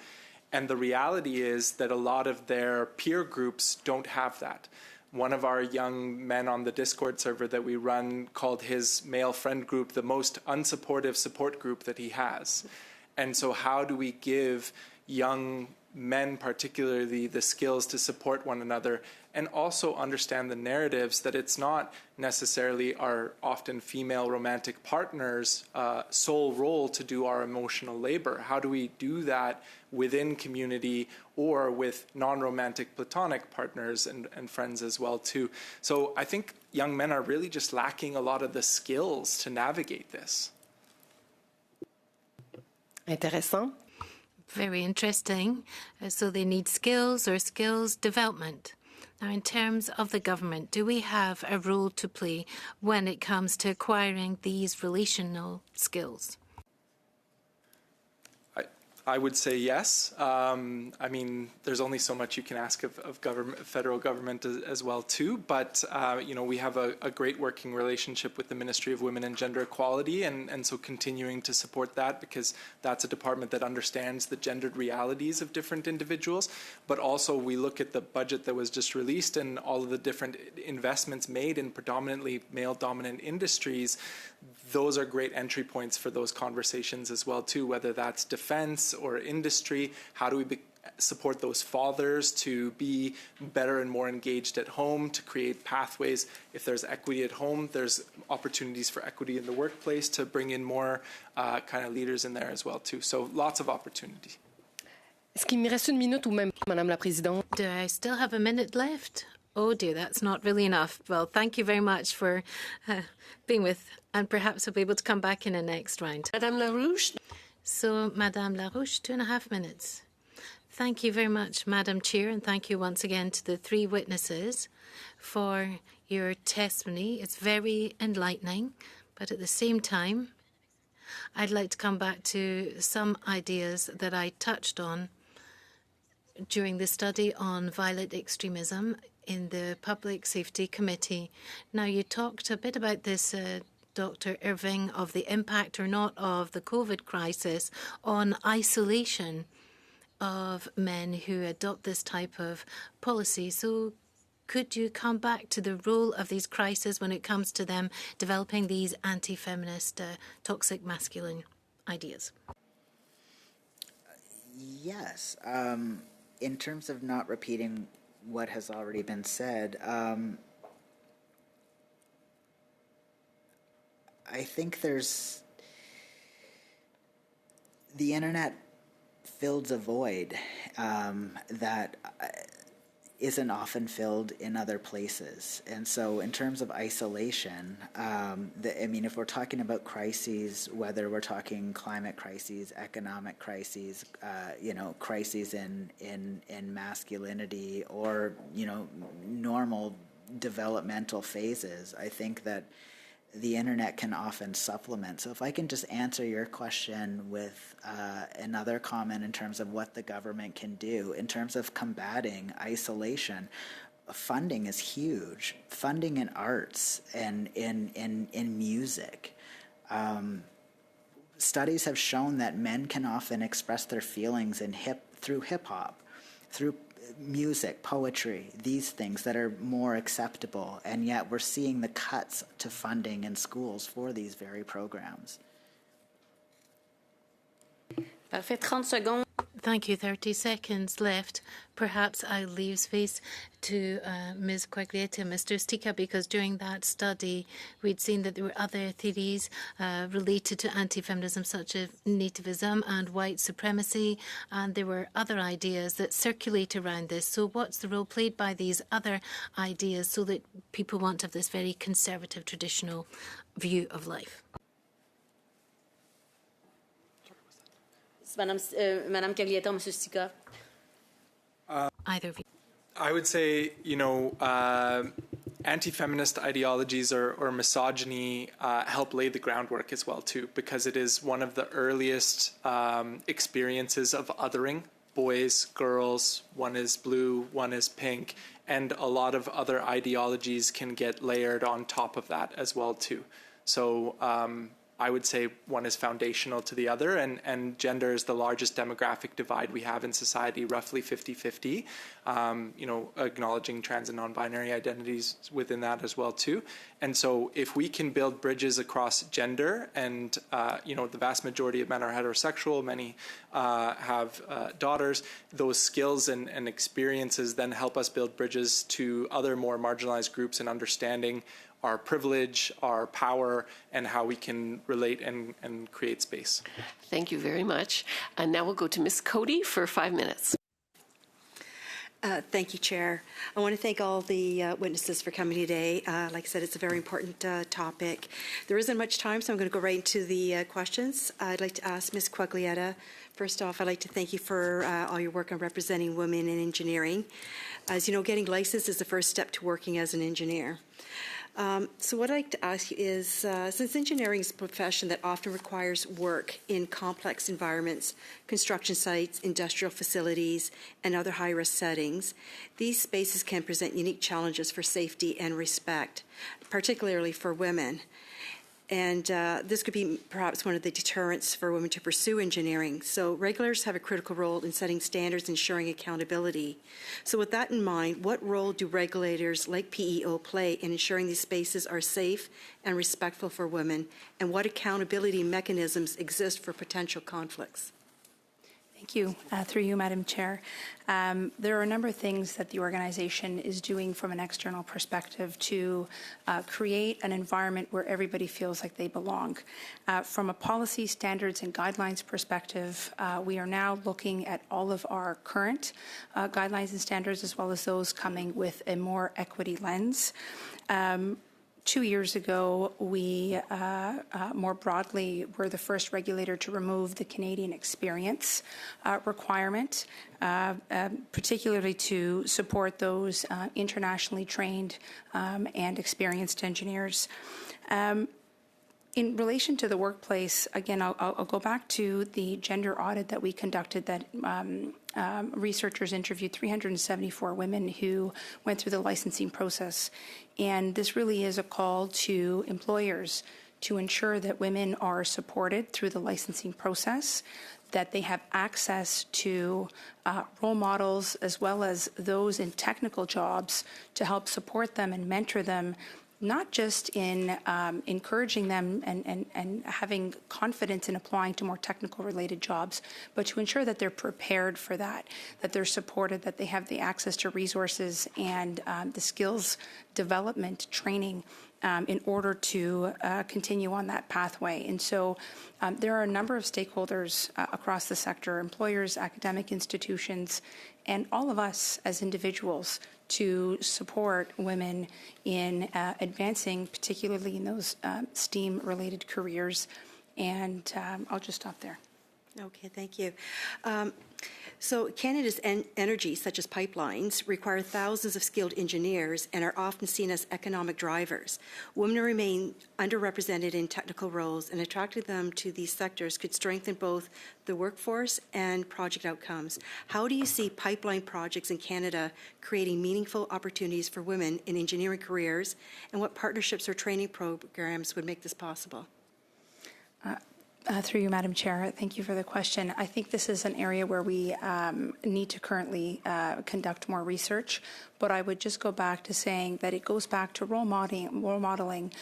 And the reality is that a lot of their peer groups don't have that. One of our young men on the Discord server that we run called his male friend group the most unsupportive support group that he has. And so how do we give young men particularly the skills to support one another and also understand the narratives that it's not necessarily our often female romantic partners' sole role to do our emotional labor? How do we do that within community or with non-romantic platonic partners and friends as well too? So I think young men are really just lacking a lot of the skills to navigate this. Intéressant. Very interesting. So they need skills or skills development. Now, in terms of the government, do we have a role to play when it comes to acquiring these relational skills? I would say yes. I mean, there's only so much you can ask of government, federal government as well too. But we have a great working relationship with the Ministry of Women and Gender Equality, and so continuing to support that, because that's a department that understands the gendered realities of different individuals. But also we look at the budget that was just released and all of the different investments made in predominantly male-dominant industries. Those are great entry points for those conversations as well too, whether that's defense or industry. How do we support those fathers to be better and more engaged at home, to create pathways? If there's equity at home, there's opportunities for equity in the workplace to bring in more kind of leaders in there as well too. So lots of opportunity. Est-ce qu'il me reste une minute ou même, Madame la Présidente? Do I still have a minute left? Oh dear, that's not really enough. Well, thank you very much for being with, and perhaps we'll be able to come back in the next round. Madame Larouche. So, Madame Larouche, 2.5 minutes. Thank you very much, Madam Chair, and thank you once again to the three witnesses for your testimony. It's very enlightening, but at the same time, I'd like to come back to some ideas that I touched on during the study on violent extremism in the Public Safety Committee. Now, you talked a bit about this, Dr. Irving, of the impact or not of the COVID crisis on isolation of men who adopt this type of policy. So could you come back to the role of these crises when it comes to them developing these anti-feminist, toxic masculine ideas? Yes. In terms of not repeating what has already been said, I think the internet fills a void that isn't often filled in other places. And so in terms of isolation, if we're talking about crises, whether we're talking climate crises, economic crises, crises in masculinity or, normal developmental phases, I think that the internet can often supplement. So if I can just answer your question with another comment in terms of what the government can do in terms of combating isolation, funding is huge. Funding in arts and in music. Studies have shown that men can often express their feelings through hip hop, through music, poetry, these things that are more acceptable, and yet we're seeing the cuts to funding in schools for these very programs. Parfait, 30 secondes. Thank you. 30 seconds left. Perhaps I leave space to Ms. Quaglietta and Mr. Stika, because during that study, we'd seen that there were other theories related to anti-feminism, such as nativism and white supremacy, and there were other ideas that circulate around this. So what's the role played by these other ideas so that people want to have this very conservative, traditional view of life? Madame Quaglietta, Monsieur Stika. Either of you. I would say, anti-feminist ideologies or misogyny help lay the groundwork as well, too, because it is one of the earliest experiences of othering. Boys, girls, one is blue, one is pink, and a lot of other ideologies can get layered on top of that as well, too. So I would say one is foundational to the other, and gender is the largest demographic divide we have in society, roughly 50-50, acknowledging trans and non-binary identities within that as well too. And so if we can build bridges across gender, and the vast majority of men are heterosexual, many have daughters, those skills and experiences then help us build bridges to other more marginalized groups and understanding our privilege, our power, and how we can relate and create space. Thank you very much. And now we'll go to Ms. Cody for 5 minutes. Thank you, Chair. I want to thank all the witnesses for coming today. Like I said, it's a very important topic. There isn't much time, so I'm going to go right into the questions. I'd like to ask Ms. Quaglietta. First off, I'd like to thank you for all your work on representing women in engineering. As you know, getting licensed is the first step to working as an engineer. So what I'd like to ask you is, since engineering is a profession that often requires work in complex environments, construction sites, industrial facilities, and other high-risk settings, these spaces can present unique challenges for safety and respect, particularly for women. And this could be perhaps one of the deterrents for women to pursue engineering. So regulators have a critical role in setting standards, ensuring accountability. So with that in mind, what role do regulators like PEO play in ensuring these spaces are safe and respectful for women? And what accountability mechanisms exist for potential conflicts? Thank you. Through you, Madam Chair. There are a number of things that the organization is doing from an external perspective to create an environment where everybody feels like they belong. From a policy, standards, and guidelines perspective, we are now looking at all of our current guidelines and standards, as well as those coming with a more equity lens. 2 years ago, we more broadly were the first regulator to remove the Canadian experience requirement, particularly to support those internationally trained and experienced engineers. In relation to the workplace, again, I'll go back to the gender audit that we conducted that researchers interviewed 374 women who went through the licensing process. And this really is a call to employers to ensure that women are supported through the licensing process, that they have access to role models as well as those in technical jobs to help support them and mentor them, not just in encouraging them and having confidence in applying to more technical related jobs, but to ensure that they're prepared for that they're supported, that they have the access to resources and the skills development training in order to continue on that pathway. And so there are a number of stakeholders across the sector, employers, academic institutions, and all of us as individuals to support women in advancing, particularly in those STEAM-related careers. And I'll just stop there. Okay, thank you. So Canada's energy, such as pipelines, require thousands of skilled engineers and are often seen as economic drivers. Women remain underrepresented in technical roles, and attracting them to these sectors could strengthen both the workforce and project outcomes. How do you see pipeline projects in Canada creating meaningful opportunities for women in engineering careers, and what partnerships or training programs would make this possible? Through you, Madam Chair, thank you for the question. I think this is an area where we need to currently conduct more research, but I would just go back to saying that it goes back to role modeling,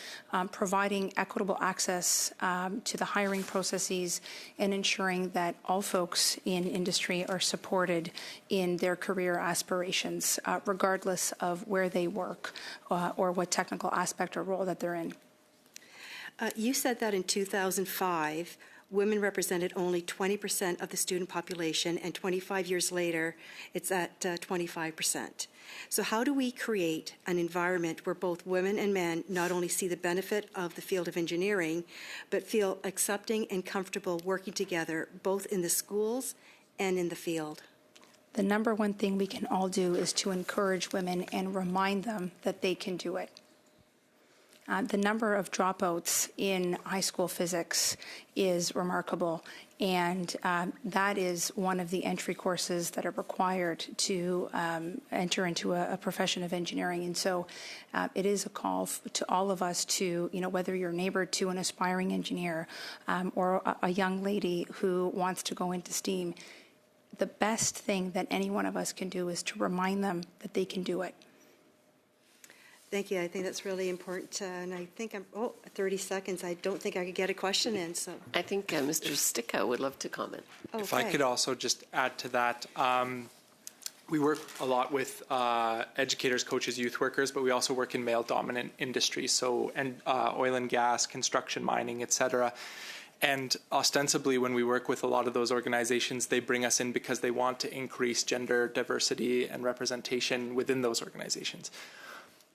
providing equitable access to the hiring processes, and ensuring that all folks in industry are supported in their career aspirations, regardless of where they work or what technical aspect or role that they're in. You said that in 2005, women represented only 20% of the student population, and 25 years later, it's at 25%. So how do we create an environment where both women and men not only see the benefit of the field of engineering, but feel accepting and comfortable working together, both in the schools and in the field? The number one thing we can all do is to encourage women and remind them that they can do it. The number of dropouts in high school physics is remarkable, and that is one of the entry courses that are required to enter into a profession of engineering. And so it is a call to all of us to, whether you're neighbor to an aspiring engineer or a young lady who wants to go into STEAM, the best thing that any one of us can do is to remind them that they can do it. Thank you. I think that's really important. And I think 30 seconds. I don't think I could get a question in. So I think Mr. Sticka would love to comment. Okay. If I could also just add to that, we work a lot with educators, coaches, youth workers, but we also work in male-dominant industries, so oil and gas, construction, mining, etc. And ostensibly, when we work with a lot of those organizations, they bring us in because they want to increase gender diversity and representation within those organizations.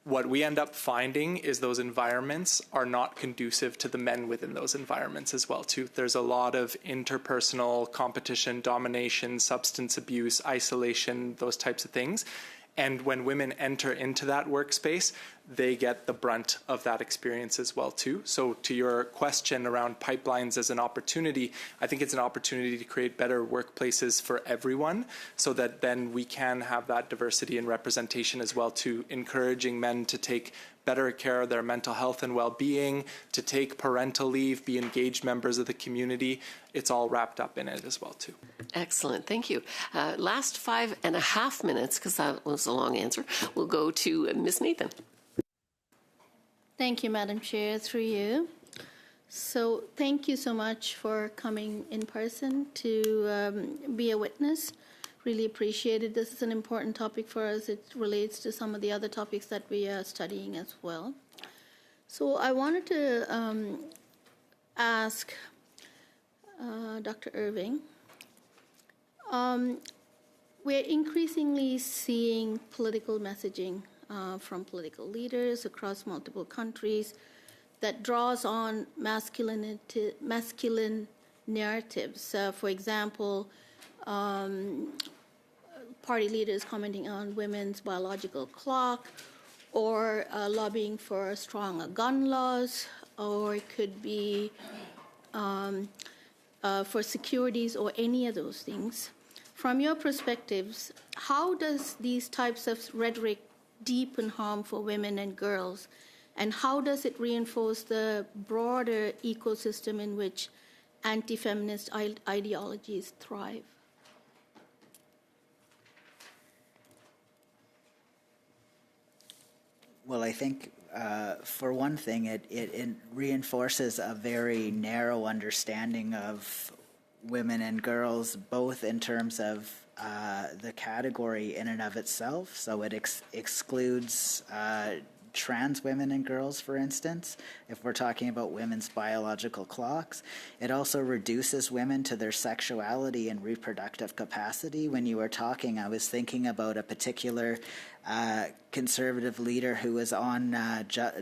What we end up finding is those environments are not conducive to the men within those environments as well, too. There's a lot of interpersonal competition, domination, substance abuse, isolation, those types of things. And when women enter into that workspace, they get the brunt of that experience as well, too. So to your question around pipelines as an opportunity, I think it's an opportunity to create better workplaces for everyone so that then we can have that diversity and representation as well, too, encouraging men to take better care of their mental health and well-being, to take parental leave, be engaged members of the community. It's all wrapped up in it as well, too. Excellent. Thank you. Last 5.5 minutes, because that was a long answer, we'll go to Ms. Nathan. Thank you, Madam Chair, through you. So thank you so much for coming in person to be a witness. Really appreciate it. This is an important topic for us. It relates to some of the other topics that we are studying as well. So I wanted to ask Dr. Irving, we're increasingly seeing political messaging from political leaders across multiple countries that draws on masculine narratives. For example, party leaders commenting on women's biological clock, or lobbying for stronger gun laws, or it could be for securities or any of those things. From your perspectives, how does these types of rhetoric deepen harm for women and girls? And how does it reinforce the broader ecosystem in which anti-feminist ideologies thrive? Well, I think for one thing, it reinforces a very narrow understanding of women and girls, both in terms of the category in and of itself. So it excludes trans women and girls, for instance, if we're talking about women's biological clocks. It also reduces women to their sexuality and reproductive capacity. When you were talking, I was thinking about a particular conservative leader who was on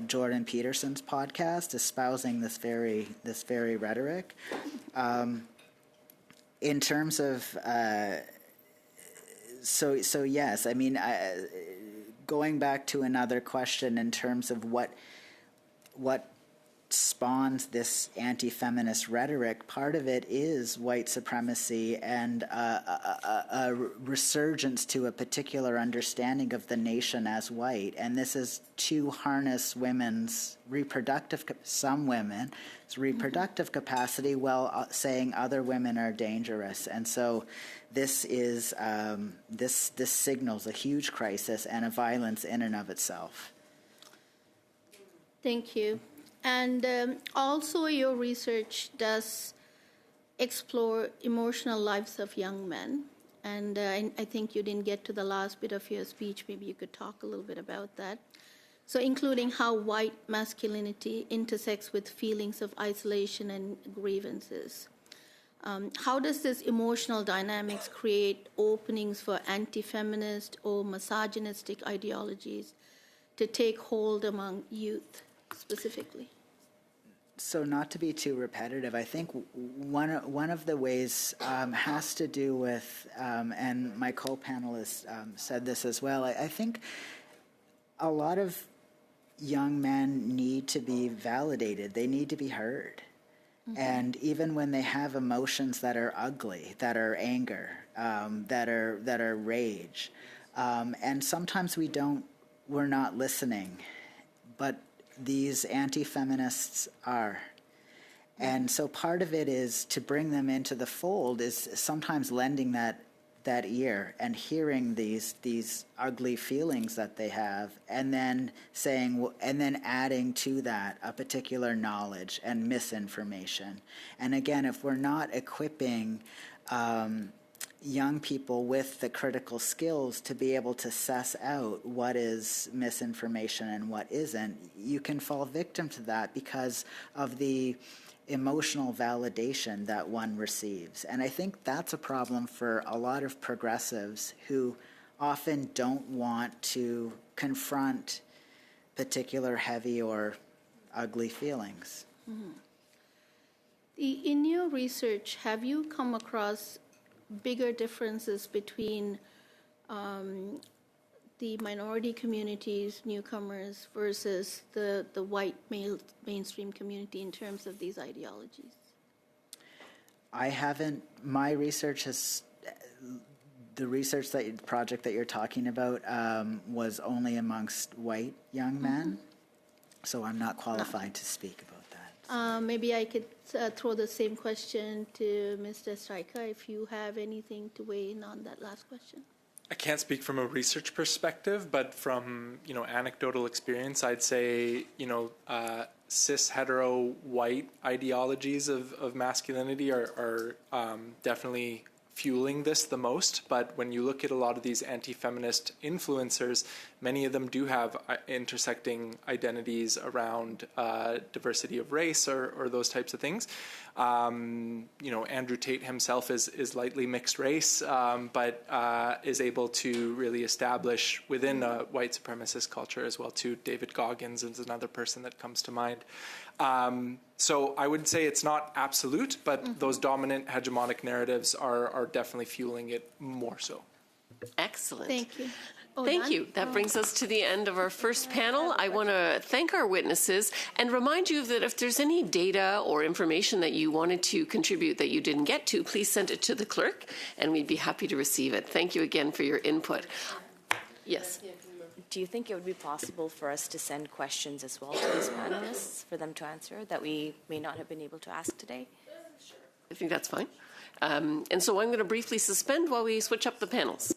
Jordan Peterson's podcast, espousing this very rhetoric. In terms of so yes, I mean, going back to another question in terms of what spawns this anti-feminist rhetoric, part of it is white supremacy and a resurgence to a particular understanding of the nation as white. And this is to harness women's some women's reproductive capacity while saying other women are dangerous. And so this is this signals a huge crisis and a violence in and of itself. Thank you. And also your research does explore emotional lives of young men. And I think you didn't get to the last bit of your speech. Maybe you could talk a little bit about that. So including how white masculinity intersects with feelings of isolation and grievances. How does this emotional dynamics create openings for anti-feminist or misogynistic ideologies to take hold among youth specifically? So not to be too repetitive, I think one of the ways has to do with, and my co-panelists said this as well, I think a lot of young men need to be validated. They need to be heard. Mm-hmm. And even when they have emotions that are ugly, that are anger, that are rage, and sometimes we're not listening, but these anti-feminists are. And so part of it is to bring them into the fold is sometimes lending that ear and hearing these ugly feelings that they have, and then adding to that a particular knowledge and misinformation. And again, if we're not equipping young people with the critical skills to be able to suss out what is misinformation and what isn't, you can fall victim to that because of the emotional validation that one receives. And I think that's a problem for a lot of progressives who often don't want to confront particular heavy or ugly feelings. Mm-hmm. In your research, have you come across bigger differences between the minority communities, newcomers, versus the white mainstream community in terms of these ideologies? I haven't. My research has. The research project that you're talking about was only amongst white young men, so I'm not qualified to speak about that. Maybe I could throw the same question to Mr. Stryker, if you have anything to weigh in on that last question. I can't speak from a research perspective, but from anecdotal experience, I'd say cis hetero white ideologies of masculinity are definitely fueling this the most. But when you look at a lot of these anti-feminist influencers, many of them do have intersecting identities around diversity of race or those types of things. Andrew Tate himself is lightly mixed race, but is able to really establish within a white supremacist culture as well too. David Goggins is another person that comes to mind. So I would say it's not absolute, but those dominant hegemonic narratives are definitely fueling it more so. Excellent. Thank you. Oh, Thank done? you. That brings us to the end of our first panel. I want to thank our witnesses and remind you that if there's any data or information that you wanted to contribute that you didn't get to, please send it to the clerk, and we'd be happy to receive it. Thank you again for your input. Yes. Do you think it would be possible for us to send questions as well to these panelists for them to answer that we may not have been able to ask today? I think that's fine. And so I'm going to briefly suspend while we switch up the panels.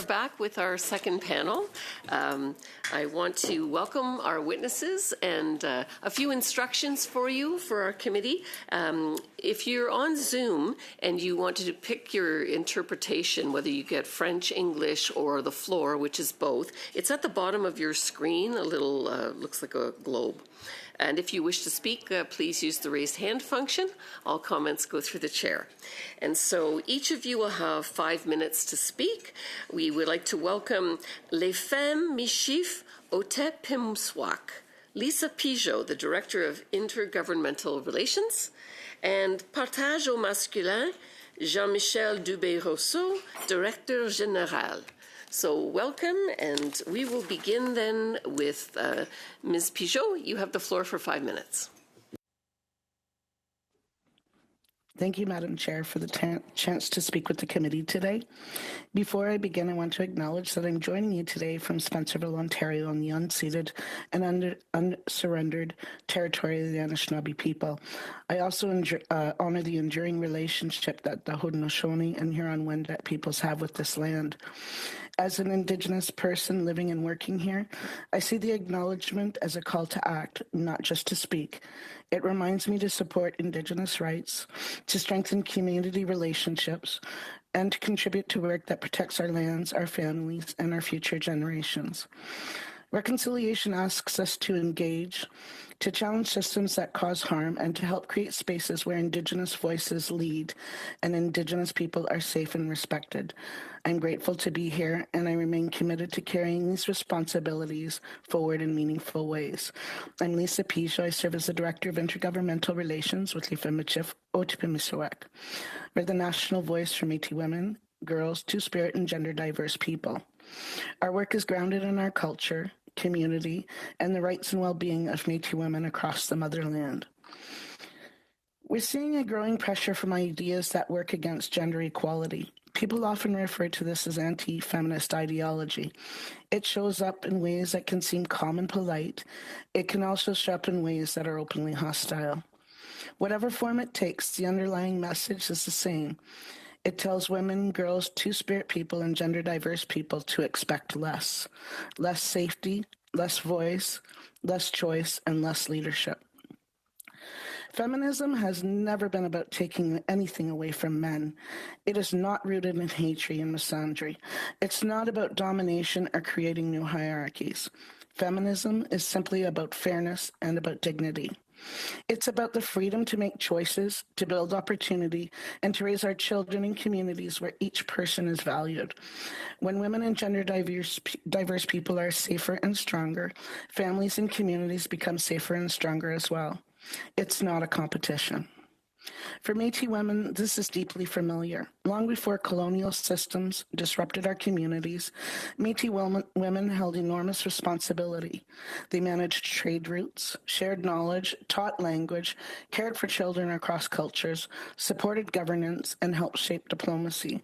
back with our second panel. I want to welcome our witnesses and a few instructions for you for our committee. If you're on Zoom and you want to pick your interpretation, whether you get French, English, or the floor, which is both, it's at the bottom of your screen, a little, looks like a globe. And if you wish to speak, please use the raised hand function. All comments go through the chair. And so each of you will have 5 minutes to speak. We would like to welcome Les Femmes Mishif Otepimswak, Lisa Pigeot, the Director of Intergovernmental Relations, and Partage au Masculin, Jean-Michel Dubé-Rousseau, Directeur Général. So welcome, and we will begin then with Ms. Pigeot. You have the floor for 5 minutes. Thank you, Madam Chair, for the chance to speak with the committee today. Before I begin, I want to acknowledge that I'm joining you today from Spencerville, Ontario, on the unceded and unsurrendered territory of the Anishinaabe people. I also honor the enduring relationship that the Haudenosaunee and Huron-Wendat peoples have with this land. As an Indigenous person living and working here, I see the acknowledgement as a call to act, not just to speak. It reminds me to support Indigenous rights, to strengthen community relationships, and to contribute to work that protects our lands, our families, and our future generations. Reconciliation asks us to engage, to challenge systems that cause harm, and to help create spaces where Indigenous voices lead and Indigenous people are safe and respected. I'm grateful to be here, and I remain committed to carrying these responsibilities forward in meaningful ways. I'm Lisa Pigeot. I serve as the Director of Intergovernmental Relations with Les Femmes Mishif Otepimswak. We're the national voice for Métis women, girls, Two-Spirit, and gender-diverse people. Our work is grounded in our culture, community, and the rights and well-being of Métis women across the motherland. We're seeing a growing pressure from ideas that work against gender equality. People often refer to this as anti-feminist ideology. It shows up in ways that can seem calm and polite. It can also show up in ways that are openly hostile. Whatever form it takes, the underlying message is the same. It tells women, girls, Two-Spirit people, and gender-diverse people to expect less. Less safety, less voice, less choice, and less leadership. Feminism has never been about taking anything away from men. It is not rooted in hatred and misandry. It's not about domination or creating new hierarchies. Feminism is simply about fairness and about dignity. It's about the freedom to make choices, to build opportunity, and to raise our children in communities where each person is valued. When women and gender-diverse people are safer and stronger, families and communities become safer and stronger as well. It's not a competition. For Métis women, this is deeply familiar. Long before colonial systems disrupted our communities, Métis women held enormous responsibility. They managed trade routes, shared knowledge, taught language, cared for children across cultures, supported governance, and helped shape diplomacy.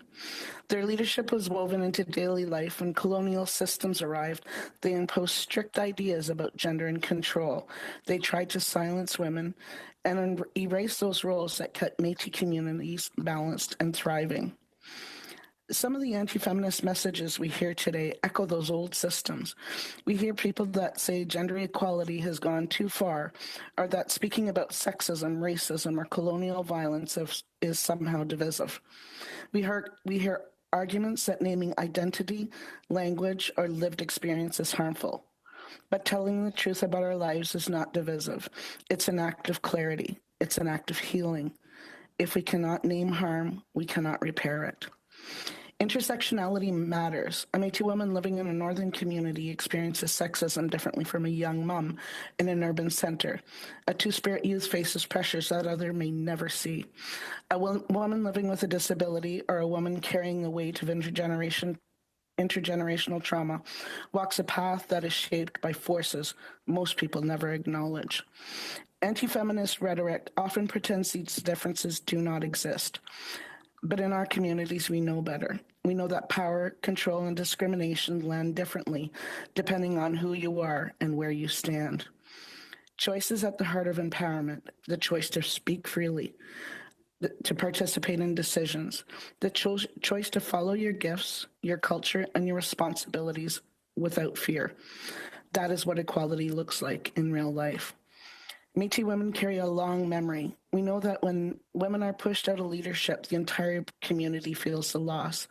Their leadership was woven into daily life. When colonial systems arrived, they imposed strict ideas about gender and control. They tried to silence women and erase those roles that kept Métis communities balanced and thriving. Some of the anti-feminist messages we hear today echo those old systems. We hear people that say gender equality has gone too far, or that speaking about sexism, racism, or colonial violence is somehow divisive. We hear arguments that naming identity, language, or lived experience is harmful. But telling the truth about our lives is not divisive. It's an act of clarity. It's an act of healing. If we cannot name harm, we cannot repair it. Intersectionality matters. A Métis woman living in a northern community experiences sexism differently from a young mom in an urban center. A Two-Spirit youth faces pressures that other may never see. A woman living with a disability or a woman carrying the weight of intergenerational trauma walks a path that is shaped by forces most people never acknowledge. Anti-feminist rhetoric often pretends these differences do not exist. But in our communities, we know better. We know that power, control, and discrimination land differently depending on who you are and where you stand. Choice is at the heart of empowerment, the choice to speak freely. to participate in decisions, the choice to follow your gifts, your culture, and your responsibilities without fear. That is what equality looks like in real life. Métis women carry a long memory. We know that when women are pushed out of leadership, the entire community feels the loss.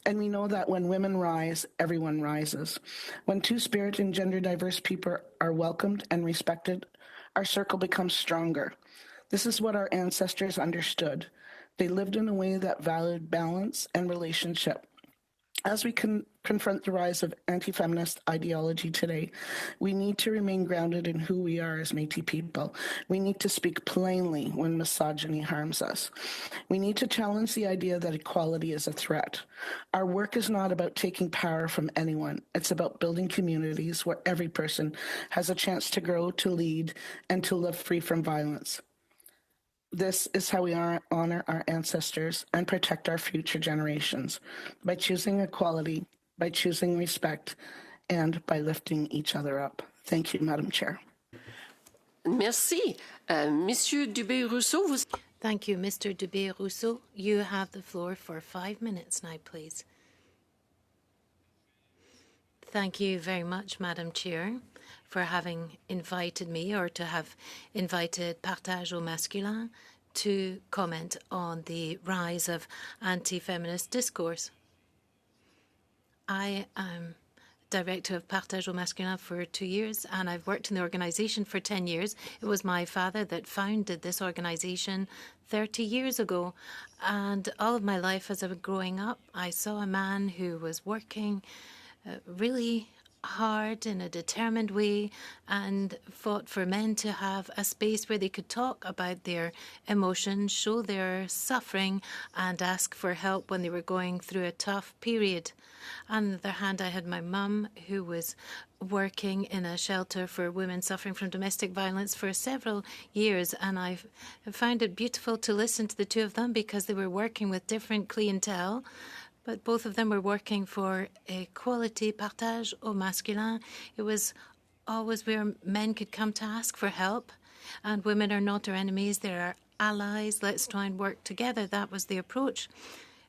And we know that when women rise, everyone rises. When two-spirit and gender-diverse people are welcomed and respected, our circle becomes stronger. This is what our ancestors understood. They lived in a way that valued balance and relationship. As we confront the rise of anti-feminist ideology today, we need to remain grounded in who we are as Métis people. We need to speak plainly when misogyny harms us. We need to challenge the idea that equality is a threat. Our work is not about taking power from anyone. It's about building communities where every person has a chance to grow, to lead, and to live free from violence. This is how we honor our ancestors and protect our future generations, by choosing equality, by choosing respect, and by lifting each other up. Thank you, Madam Chair. Merci. Monsieur Dubé-Rousseau, vous... Thank you, Mr. Dubé-Rousseau. You have the floor for 5 minutes now, please. Thank you very much, Madam Chair, for having invited me, or to have invited Partage au Masculin to comment on the rise of anti-feminist discourse. I am director of Partage au Masculin for 2 years, and I've worked in the organization for 10 years. It was my father that founded this organization 30 years ago, and all of my life as I was growing up, I saw a man who was working really hard in a determined way and fought for men to have a space where they could talk about their emotions, show their suffering, and ask for help when they were going through a tough period. On the other hand, I had my mum, who was working in a shelter for women suffering from domestic violence for several years, and I found it beautiful to listen to the two of them because they were working with different clientele. But both of them were working for equality, partage au masculin. It was always where men could come to ask for help. And women are not our enemies, they're our allies. Let's try and work together. That was the approach,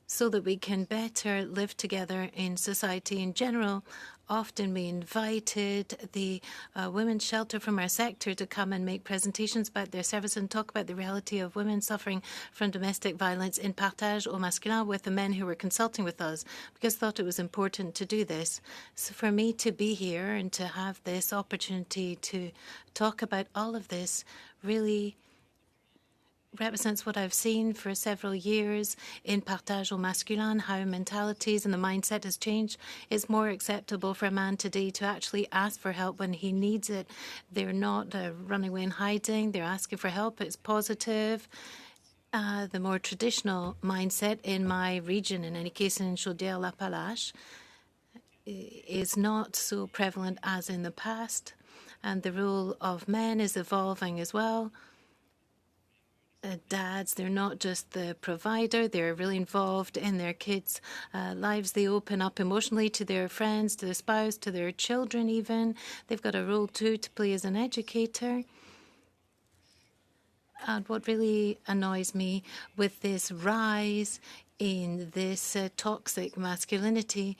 so that we can better live together in society in general. Often we invited the women's shelter from our sector to come and make presentations about their service and talk about the reality of women suffering from domestic violence in Partage au Masculin with the men who were consulting with us, because I thought it was important to do this. So for me to be here and to have this opportunity to talk about all of this really represents what I've seen for several years in Partage au Masculin, how mentalities and the mindset has changed. It's more acceptable for a man today to actually ask for help when he needs it. They're not running away and hiding. They're asking for help. It's positive. The more traditional mindset in my region, in any case in Chaudière-Appalaches, is not so prevalent as in the past. And the role of men is evolving as well. Dads, they're not just the provider, they're really involved in their kids' lives. They open up emotionally to their friends, to their spouse, to their children even. They've got a role too to play as an educator. And what really annoys me with this rise in this toxic masculinity,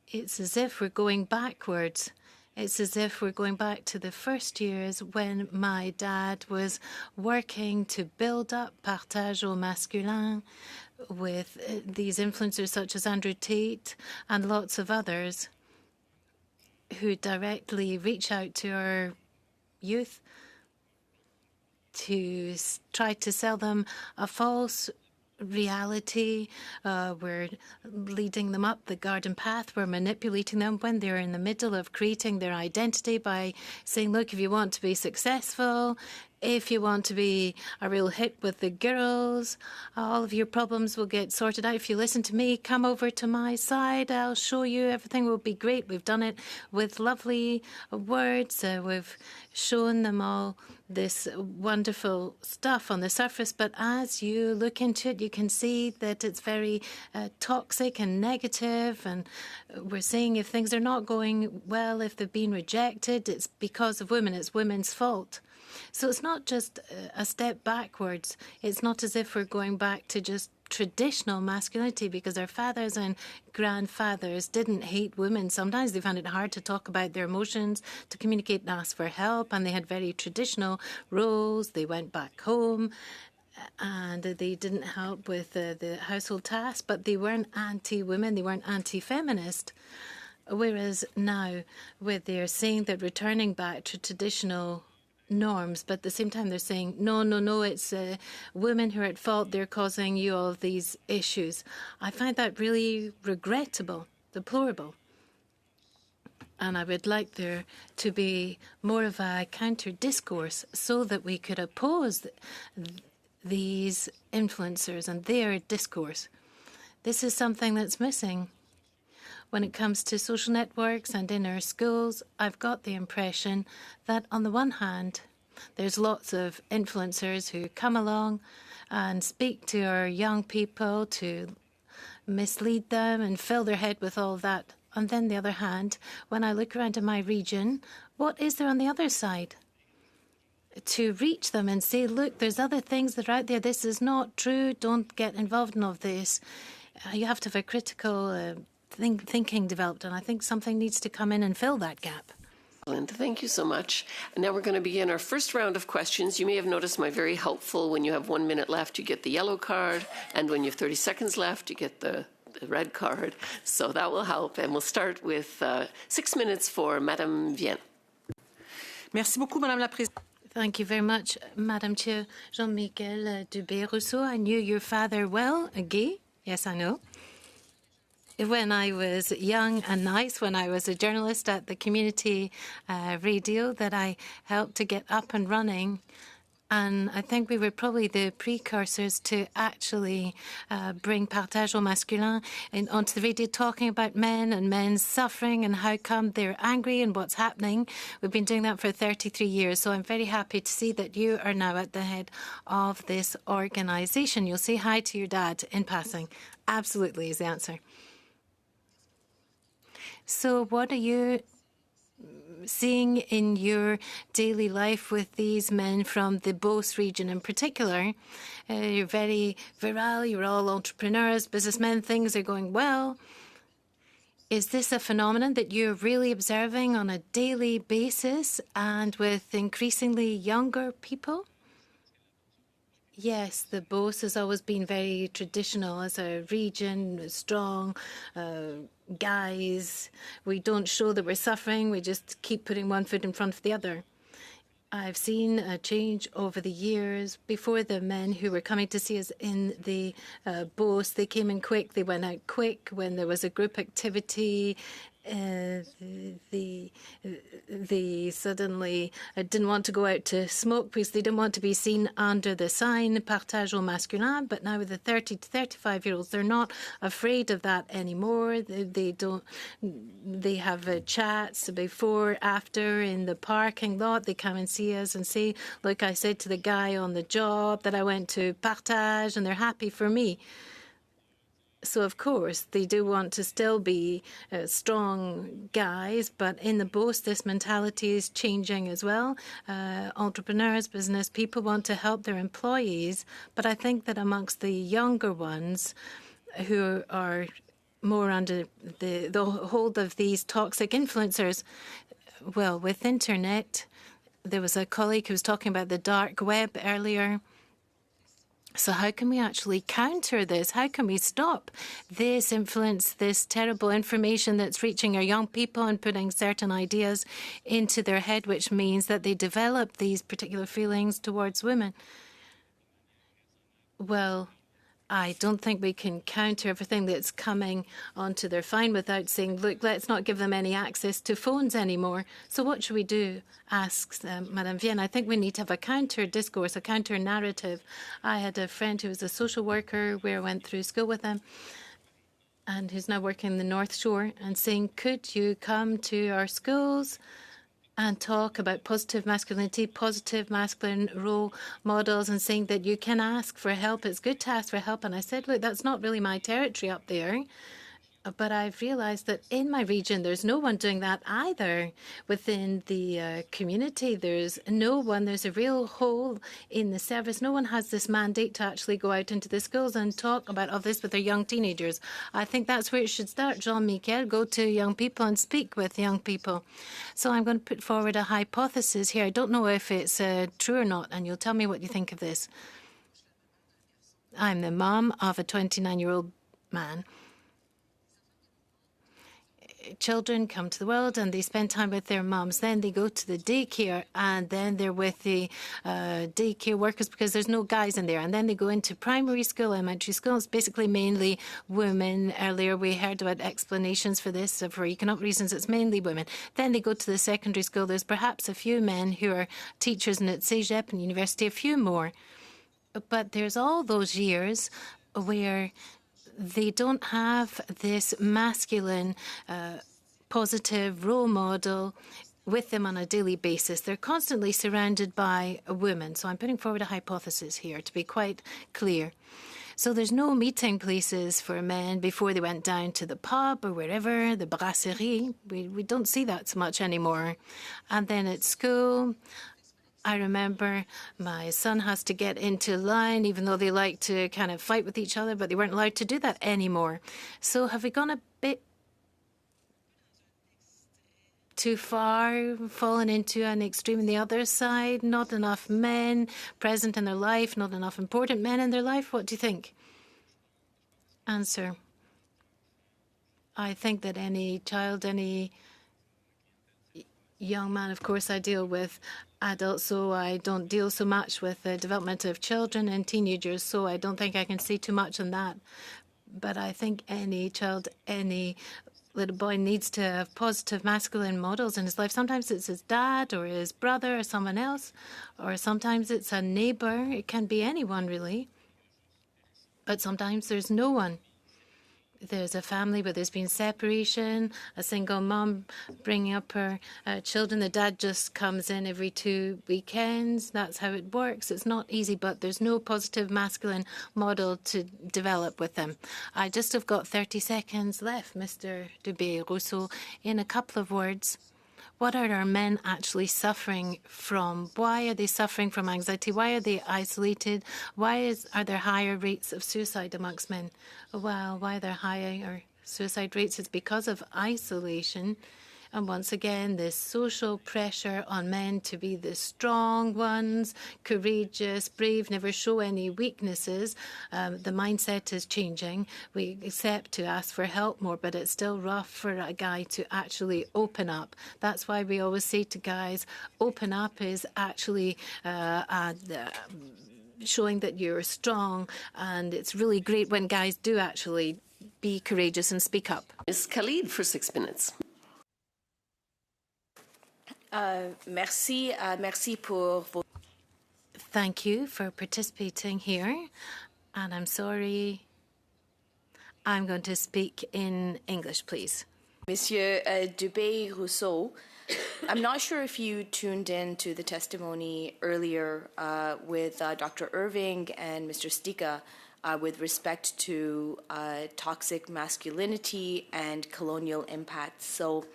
it's as if we're going backwards. It's as if we're going back to the first years when my dad was working to build up Partage au Masculin with these influencers such as Andrew Tate and lots of others who directly reach out to our youth to try to sell them a false reality. We're leading them up the garden path. We're manipulating them when they're in the middle of creating their identity by saying, look, if you want to be successful, if you want to be a real hit with the girls, all of your problems will get sorted out. If you listen to me, come over to my side, I'll show you, everything will be great. We've done it with lovely words. We've shown them all this wonderful stuff on the surface, but as you look into it, you can see that it's very toxic and negative, and we're saying if things are not going well, if they've been rejected, it's because of women, it's women's fault. So it's not just a step backwards. It's not as if we're going back to just traditional masculinity, because our fathers and grandfathers didn't hate women. Sometimes they found it hard to talk about their emotions, to communicate and ask for help, and they had very traditional roles. They went back home and they didn't help with the household tasks, but they weren't anti-women, they weren't anti-feminist. Whereas now, where they're saying that returning back to traditional norms, but at the same time they're saying, no, it's women who are at fault, they're causing you all these issues. I find that really regrettable, deplorable. And I would like there to be more of a counter-discourse so that we could oppose these influencers and their discourse. This is something that's missing. When it comes to social networks and in our schools, I've got the impression that on the one hand, there's lots of influencers who come along and speak to our young people to mislead them and fill their head with all that. And then the other hand, when I look around in my region, what is there on the other side? To reach them and say, look, there's other things that are out there. This is not true. Don't get involved in all of this. You have to have a critical thinking developed, and I think something needs to come in and fill that gap. Linda, thank you so much. And now we're going to begin our first round of questions. You may have noticed my very helpful, when you have 1 minute left, you get the yellow card, and when you have 30 seconds left, you get the red card. So that will help. And we'll start with 6 minutes for Madame Vienne. Merci beaucoup, Madame la Présidente. Thank you very much, Madam Chair. Jean-Michel Dubé-Rousseau, I knew your father well, gay. Yes, I know. When I was young and nice, when I was a journalist at the community radio that I helped to get up and running. And I think we were probably the precursors to actually bring Partage au Masculin onto the radio, talking about men and men's suffering and how come they're angry and what's happening. We've been doing that for 33 years, so I'm very happy to see that you are now at the head of this organisation. You'll say hi to your dad in passing. Absolutely is the answer. So what are you seeing in your daily life with these men from the Beauce region in particular? You're very virile, you're all entrepreneurs, businessmen, things are going well. Is this a phenomenon that you're really observing on a daily basis and with increasingly younger people? Yes, the Beauce has always been very traditional as a region, strong, guys. We don't show that we're suffering. We just keep putting one foot in front of the other. I've seen a change over the years. Before, the men who were coming to see us in the Beauce, they came in quick. They went out quick when there was a group activity. They suddenly didn't want to go out to smoke because they didn't want to be seen under the sign Partage au Masculin. But now with the 30 to 35-year-olds, they're not afraid of that anymore. They have chats before, after in the parking lot. They come and see us and say, like I said to the guy on the job, that I went to Partage, and they're happy for me. So, of course, they do want to still be strong guys, but in the Beauce, this mentality is changing as well. Entrepreneurs, business people want to help their employees, but I think that amongst the younger ones who are more under the hold of these toxic influencers, well, with internet, there was a colleague who was talking about the dark web earlier. So how can we actually counter this? How can we stop this influence, this terrible information that's reaching our young people and putting certain ideas into their head, which means that they develop these particular feelings towards women? Well, I don't think we can counter everything that's coming onto their phone without saying, look, let's not give them any access to phones anymore. So what should we do? Asks Madame Vienne. I think we need to have a counter-discourse, a counter-narrative. I had a friend who was a social worker where I went through school with him and who's now working in the North Shore and saying, could you come to our schools and talk about positive masculinity, positive masculine role models, and saying that you can ask for help. It's good to ask for help. And I said, look, that's not really my territory up there. But I've realized that in my region, there's no one doing that either. Within the community, there's no one. There's a real hole in the service. No one has this mandate to actually go out into the schools and talk about all this with their young teenagers. I think that's where it should start. Jean-Michel, go to young people and speak with young people. So I'm going to put forward a hypothesis here. I don't know if it's true or not, and you'll tell me what you think of this. I'm the mom of a 29-year-old man. Children come to the world and they spend time with their moms. Then they go to the daycare and then they're with the daycare workers because there's no guys in there. And then they go into primary school, elementary school. It's basically mainly women. Earlier we heard about explanations for this. For economic reasons, it's mainly women. Then they go to the secondary school. There's perhaps a few men who are teachers and at CEGEP and university, a few more. But there's all those years where they don't have this masculine, positive role model with them on a daily basis. They're constantly surrounded by women. So I'm putting forward a hypothesis here to be quite clear. So there's no meeting places for men before they went down to the pub or wherever, the brasserie. We don't see that so much anymore. And then at school, I remember my son has to get into line, even though they like to kind of fight with each other, but they weren't allowed to do that anymore. So have we gone a bit too far, fallen into an extreme on the other side? Not enough men present in their life, not enough important men in their life? What do you think? Answer. I think that any child, any young man, of course, I deal with adults, so I don't deal so much with the development of children and teenagers, so I don't think I can say too much on that. But I think any child, any little boy needs to have positive masculine models in his life. Sometimes it's his dad or his brother or someone else, or sometimes it's a neighbor. It can be anyone, really. But sometimes there's no one. There's a family where there's been separation, a single mom bringing up her children. The dad just comes in every 2 weekends. That's how it works. It's not easy, but there's no positive masculine model to develop with them. I just have got 30 seconds left, Mr. Dubé-Rousseau. In a couple of words, what are our men actually suffering from? Why are they suffering from anxiety? Why are they isolated? Why are there higher rates of suicide amongst men? Well, why are there higher suicide rates? It's because of isolation. And once again, this social pressure on men to be the strong ones, courageous, brave, never show any weaknesses. The mindset is changing. We accept to ask for help more, but it's still rough for a guy to actually open up. That's why we always say to guys, open up is actually showing that you're strong. And it's really great when guys do actually be courageous and speak up. Ms. Khalid for 6 minutes. Merci pour vos... Thank you for participating here. And I'm sorry. I'm going to speak in English, please. Monsieur Dubé-Rousseau, I'm not sure if you tuned in to the testimony earlier with Dr. Irving and Mr. Stika with respect to toxic masculinity and colonial impacts. So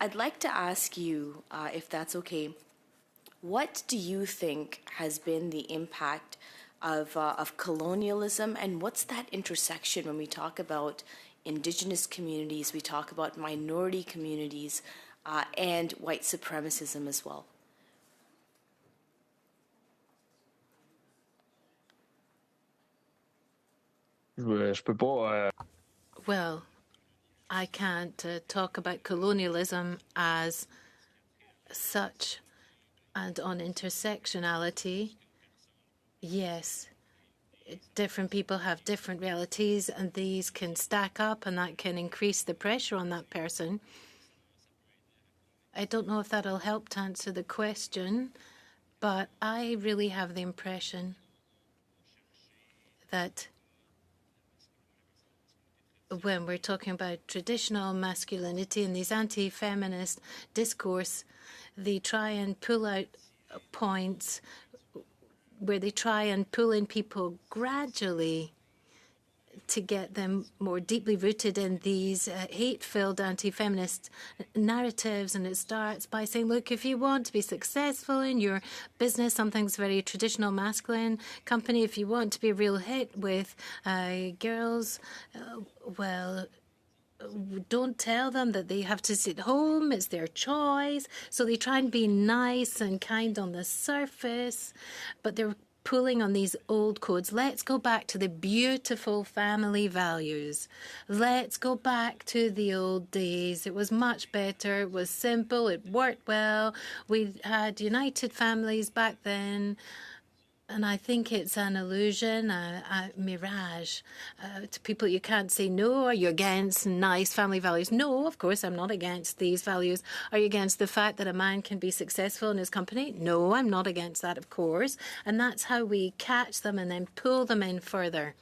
I'd like to ask you, if that's okay, what do you think has been the impact of colonialism, and what's that intersection when we talk about Indigenous communities, we talk about minority communities, and white supremacism as well? Well, I can't talk about colonialism as such. And on intersectionality, yes, different people have different realities, and these can stack up, and that can increase the pressure on that person. I don't know if that'll help to answer the question, but I really have the impression that when we're talking about traditional masculinity and these anti-feminist discourse, they try and pull out points where they try and pull in people gradually to get them more deeply rooted in these hate-filled anti-feminist narratives. And it starts by saying, look, if you want to be successful in your business, something's very traditional masculine company, if you want to be a real hit with girls, well, don't tell them that they have to sit home. It's their choice. So they try and be nice and kind on the surface, but they're pulling on these old codes. Let's go back to the beautiful family values. Let's go back to the old days. It was much better. It was simple. It worked well. We had united families back then. And I think it's an illusion, a mirage to people. You can't say, no, are you against nice family values? No, of course, I'm not against these values. Are you against the fact that a man can be successful in his company? No, I'm not against that, of course. And that's how we catch them and then pull them in further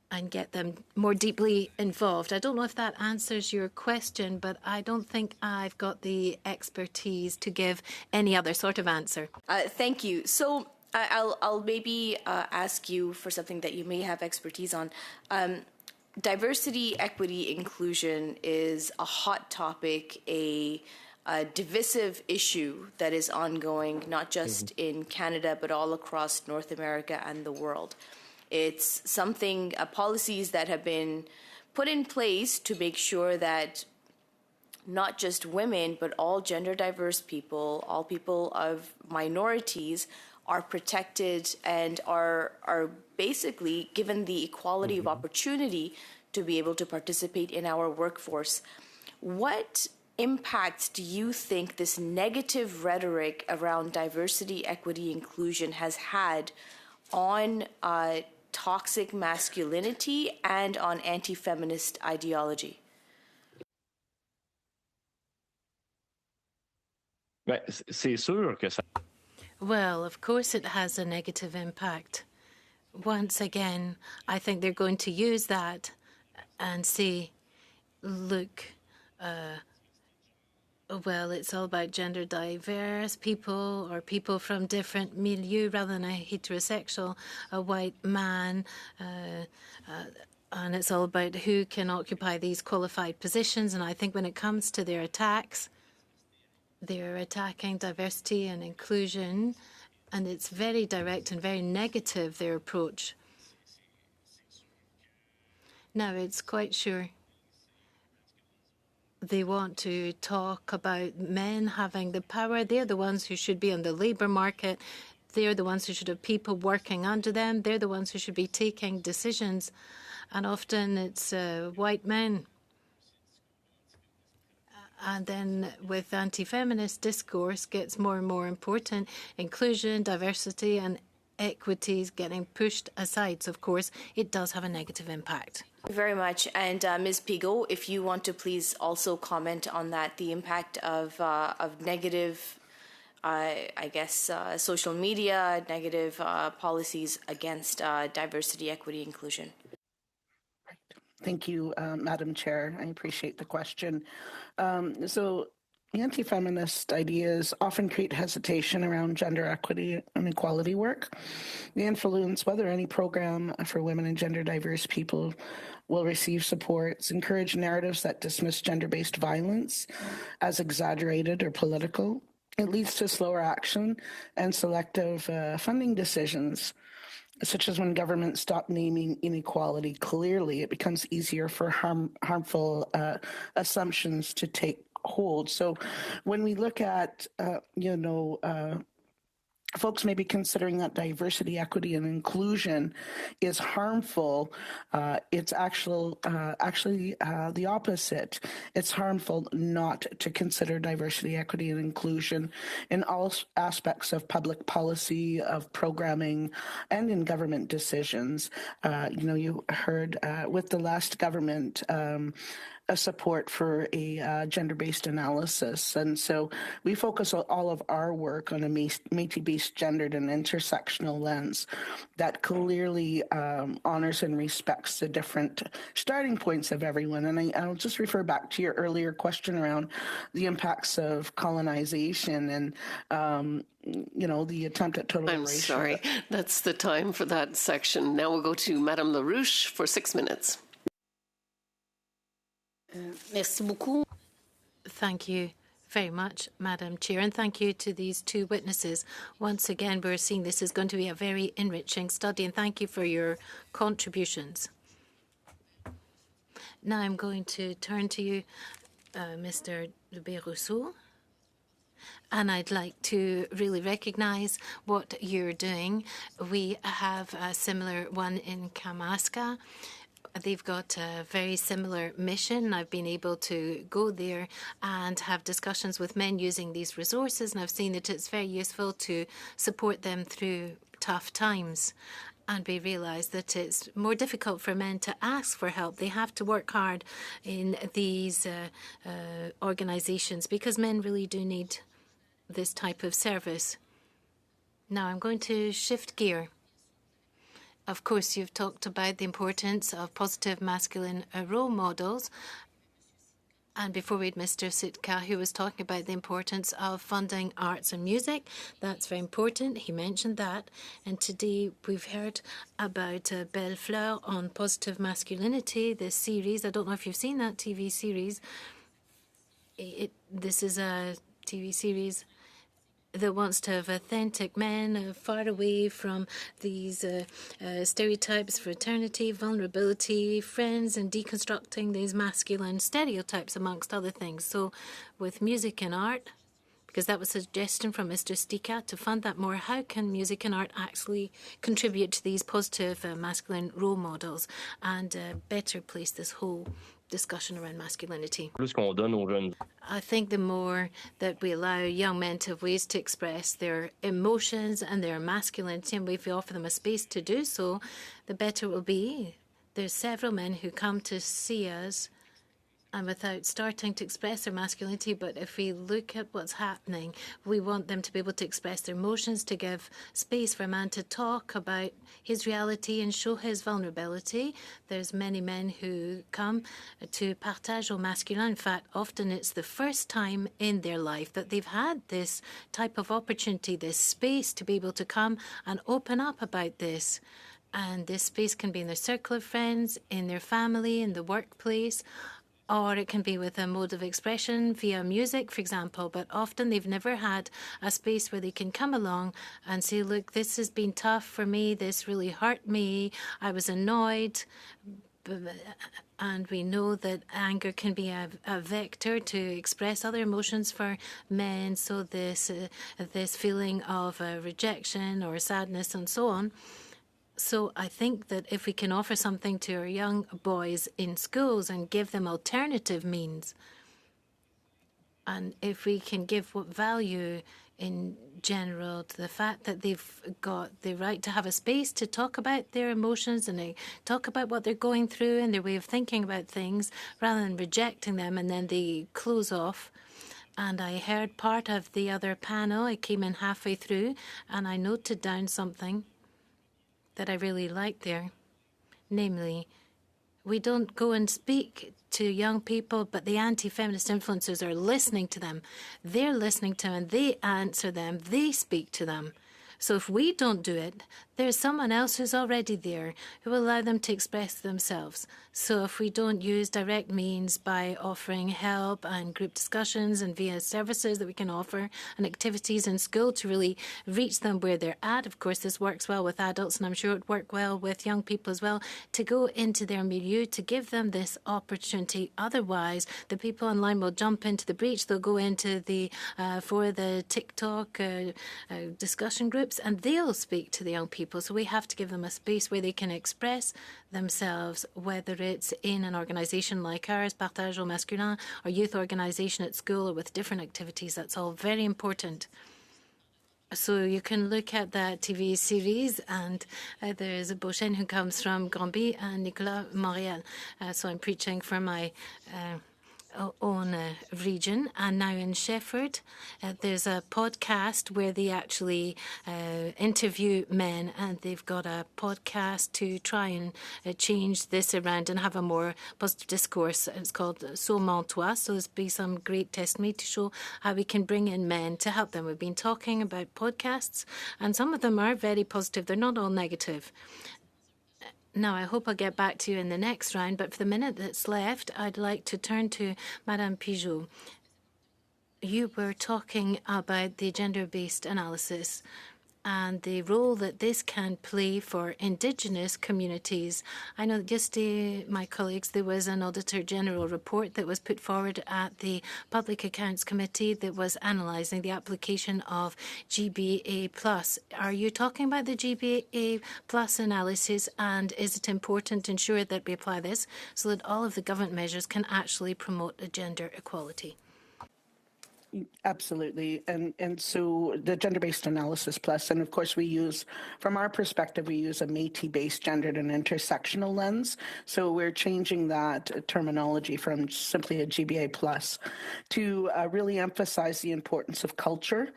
and get them more deeply involved. I don't know if that answers your question, but I don't think I've got the expertise to give any other sort of answer. Thank you. So I'll maybe ask you for something that you may have expertise on. Diversity, equity, inclusion is a hot topic, a divisive issue that is ongoing, not just in Canada, but all across North America and the world. It's something, policies that have been put in place to make sure that not just women, but all gender diverse people, all people of minorities are protected and are basically given the equality of opportunity to be able to participate in our workforce. What impacts do you think this negative rhetoric around diversity, equity, inclusion has had on toxic masculinity and on anti-feminist ideology? C'est sûr que ça. Well, of course it has a negative impact. Once again, I think they're going to use that and say, look, well, it's all about gender diverse people or people from different milieu rather than a heterosexual, a white man. And it's all about who can occupy these qualified positions. And I think when it comes to their attacks, they're attacking diversity and inclusion, and it's very direct and very negative, their approach. Now, it's quite sure they want to talk about men having the power. They're the ones who should be on the labour market. They're the ones who should have people working under them. They're the ones who should be taking decisions. And often it's white men. And then with anti-feminist discourse gets more and more important, inclusion, diversity and equity is getting pushed aside. So, of course, it does have a negative impact. Thank you very much. And Ms. Pigot, if you want to please also comment on that, the impact of negative, social media, negative policies against diversity, equity, inclusion. Thank you, Madam Chair. I appreciate the question. So anti-feminist ideas often create hesitation around gender equity and equality work. They influence whether any program for women and gender diverse people will receive supports, encourage narratives that dismiss gender-based violence as exaggerated or political. It leads to slower action and selective funding decisions, such as when governments stop naming inequality clearly, it becomes easier for harmful assumptions to take hold. So when we look at, folks may be considering that diversity, equity, and inclusion is harmful. It's actually the opposite. It's harmful not to consider diversity, equity, and inclusion in all aspects of public policy, of programming, and in government decisions. You heard with the last government, a support for a gender-based analysis. And so we focus all of our work on a Métis-based gendered and intersectional lens that clearly honors and respects the different starting points of everyone. And I'll just refer back to your earlier question around the impacts of colonization and the attempt at total I'm sorry, that's the time for that section. Now we'll go to Madame LaRouche for 6 minutes. Merci beaucoup. Thank you very much, Madam Chair, and thank you to these two witnesses. Once again, we're seeing this is going to be a very enriching study, and thank you for your contributions. Now I'm going to turn to you, Mr. Dubé-Rousseau. And I'd like to really recognize what you're doing. We have a similar one in Kamaska. They've got a very similar mission. I've been able to go there and have discussions with men using these resources, and I've seen that it's very useful to support them through tough times. And we realise that it's more difficult for men to ask for help. They have to work hard in these organisations because men really do need this type of service. Now I'm going to shift gear. Of course, you've talked about the importance of positive masculine role models. And before we had Mr. Sitka, who was talking about the importance of funding arts and music. That's very important. He mentioned that. And today we've heard about Belle Fleur on positive masculinity, this series. I don't know if you've seen that TV series. This is a TV series that wants to have authentic men far away from these stereotypes, fraternity, vulnerability, friends, and deconstructing these masculine stereotypes, amongst other things. So with music and art, because that was a suggestion from Mr. Stika to fund that more, how can music and art actually contribute to these positive masculine role models and better place this whole discussion around masculinity? I think the more that we allow young men to have ways to express their emotions and their masculinity, and if we offer them a space to do so, the better it will be. There's several men who come to see us and without starting to express their masculinity, but if we look at what's happening, we want them to be able to express their emotions, to give space for a man to talk about his reality and show his vulnerability. There's many men who come to partage au masculin. In fact, often it's the first time in their life that they've had this type of opportunity, this space to be able to come and open up about this. And this space can be in their circle of friends, in their family, in the workplace, or it can be with a mode of expression via music, for example. But often they've never had a space where they can come along and say, look, this has been tough for me. This really hurt me. I was annoyed. And we know that anger can be a vector to express other emotions for men. So this feeling of rejection or sadness and so on. So I think that if we can offer something to our young boys in schools and give them alternative means, and if we can give value in general to the fact that they've got the right to have a space to talk about their emotions and they talk about what they're going through and their way of thinking about things, rather than rejecting them and then they close off. And I heard part of the other panel. I came in halfway through and I noted down something that I really liked there. Namely, we don't go and speak to young people, but the anti-feminist influencers are listening to them. They're listening to them, and they answer them. They speak to them. So if we don't do it, there's someone else who's already there who will allow them to express themselves. So if we don't use direct means by offering help and group discussions and via services that we can offer and activities in school to really reach them where they're at, of course, this works well with adults, and I'm sure it would work well with young people as well, to go into their milieu, to give them this opportunity. Otherwise, the people online will jump into the breach. They'll go into the for the TikTok discussion groups, and they'll speak to the young people. So we have to give them a space where they can express themselves, whether it's in an organisation like ours, Partage au Masculin, or youth organisation at school, or with different activities. That's all very important. So you can look at that TV series, and there's a Beauchesne who comes from Granby and Nicolas Montréal. So I'm preaching for my own region. And now in Shefford, there's a podcast where they actually interview men, and they've got a podcast to try and change this around and have a more positive discourse. It's called Saumons Toi. So there's be some great testimony to show how we can bring in men to help them. We've been talking about podcasts, and some of them are very positive. They're not all negative. Now, I hope I'll get back to you in the next round, but for the minute that's left, I'd like to turn to Madame Pigeot. You were talking about the gender-based analysis and the role that this can play for Indigenous communities. I know that yesterday, my colleagues, there was an Auditor General report that was put forward at the Public Accounts Committee that was analysing the application of GBA+. Are you talking about the GBA+ analysis, and is it important to ensure that we apply this so that all of the government measures can actually promote gender equality? Absolutely. And so the gender-based analysis plus, and of course we use, from our perspective, we use a Métis-based gendered and intersectional lens. So we're changing that terminology from simply a GBA plus to really emphasize the importance of culture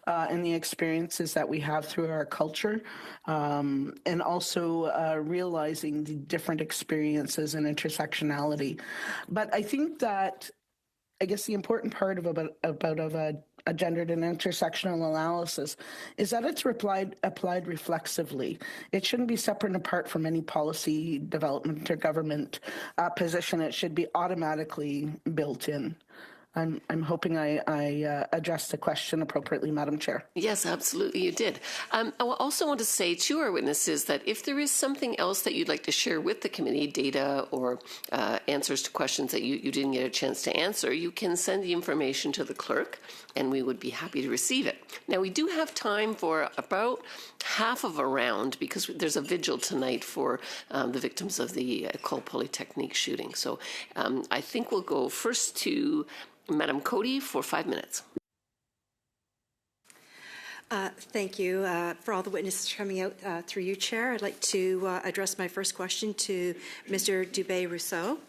and the experiences that we have through our culture, and also realizing the different experiences and intersectionality. But I think that I guess the important part of a gendered and intersectional analysis is that it's applied reflexively. It shouldn't be separate and apart from any policy development or government position. It should be automatically built in. I'm hoping I addressed the question appropriately, Madam Chair. Yes, absolutely, you did. I also want to say to our witnesses that if there is something else that you'd like to share with the committee, data or answers to questions that you didn't get a chance to answer, you can send the information to the clerk, and we would be happy to receive it. Now, we do have time for about half of a round because there's a vigil tonight for the victims of the École Polytechnique shooting. So I think we'll go first to Madam Cody for 5 minutes. Thank you for all the witnesses coming out through you, Chair. I'd like to address my first question to Mr. Dubé-Rousseau.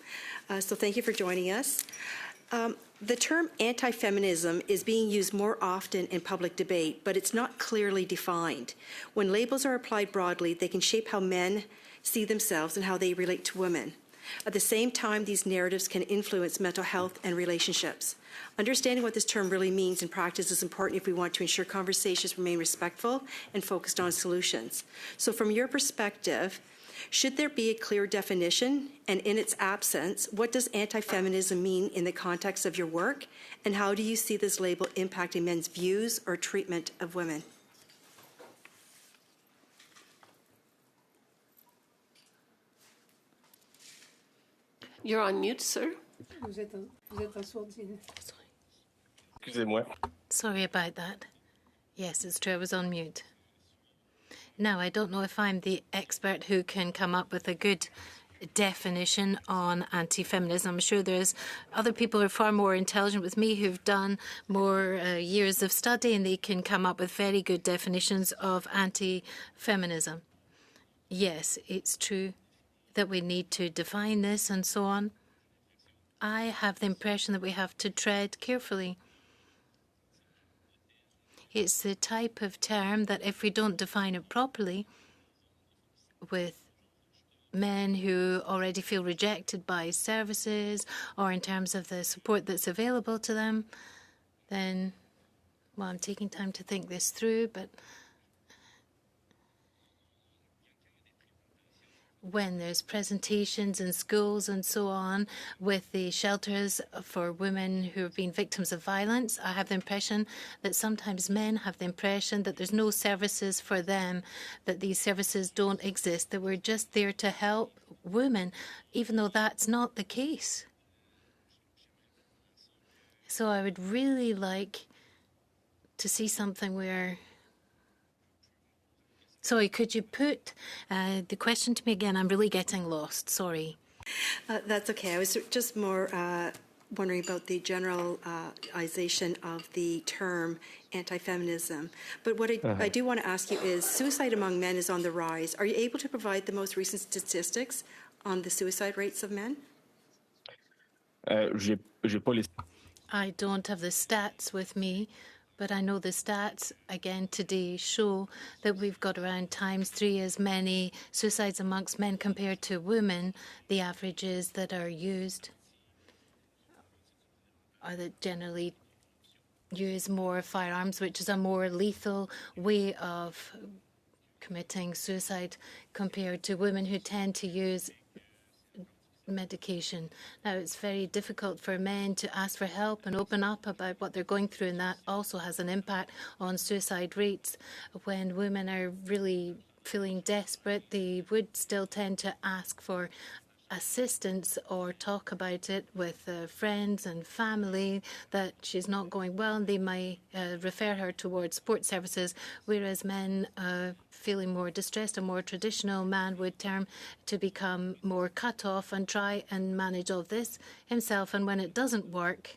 So thank you for joining us. The term anti-feminism is being used more often in public debate, but it's not clearly defined. When labels are applied broadly, they can shape how men see themselves and how they relate to women. At the same time, these narratives can influence mental health and relationships. Understanding what this term really means in practice is important if we want to ensure conversations remain respectful and focused on solutions. So from your perspective, should there be a clear definition? And in its absence, what does anti-feminism mean in the context of your work? And how do you see this label impacting men's views or treatment of women? You're on mute, sir. Excusez-moi. Sorry about that. Yes, it's true, I was on mute. Now, I don't know if I'm the expert who can come up with a good definition on anti-feminism. I'm sure there's other people who are far more intelligent with me who've done more years of study, and they can come up with very good definitions of anti-feminism. Yes, it's true that we need to define this and so on. I have the impression that we have to tread carefully. It's the type of term that if we don't define it properly, with men who already feel rejected by services or in terms of the support that's available to them, then, well, I'm taking time to think this through, but when there's presentations in schools and so on with the shelters for women who have been victims of violence, I have the impression that sometimes men have the impression that there's no services for them, that these services don't exist, that we're just there to help women, even though that's not the case. So I would really like to see something where... Sorry, could you put the question to me again? I'm really getting lost. Sorry. That's okay. I was just more wondering about the generalization of the term anti-feminism. But what I do want to ask you is, suicide among men is on the rise. Are you able to provide the most recent statistics on the suicide rates of men? J'ai pas les... I don't have the stats with me, but I know the stats, again, today show that we've got around ×3 as many suicides amongst men compared to women. The averages that are used are that generally use more firearms, which is a more lethal way of committing suicide compared to women who tend to use medication. Now, it's very difficult for men to ask for help and open up about what they're going through, and that also has an impact on suicide rates. When women are really feeling desperate, they would still tend to ask for assistance or talk about it with friends and family that she's not going well, and they might refer her towards support services, whereas men feeling more distressed, a more traditional man would term to become more cut off and try and manage all this himself, and when it doesn't work,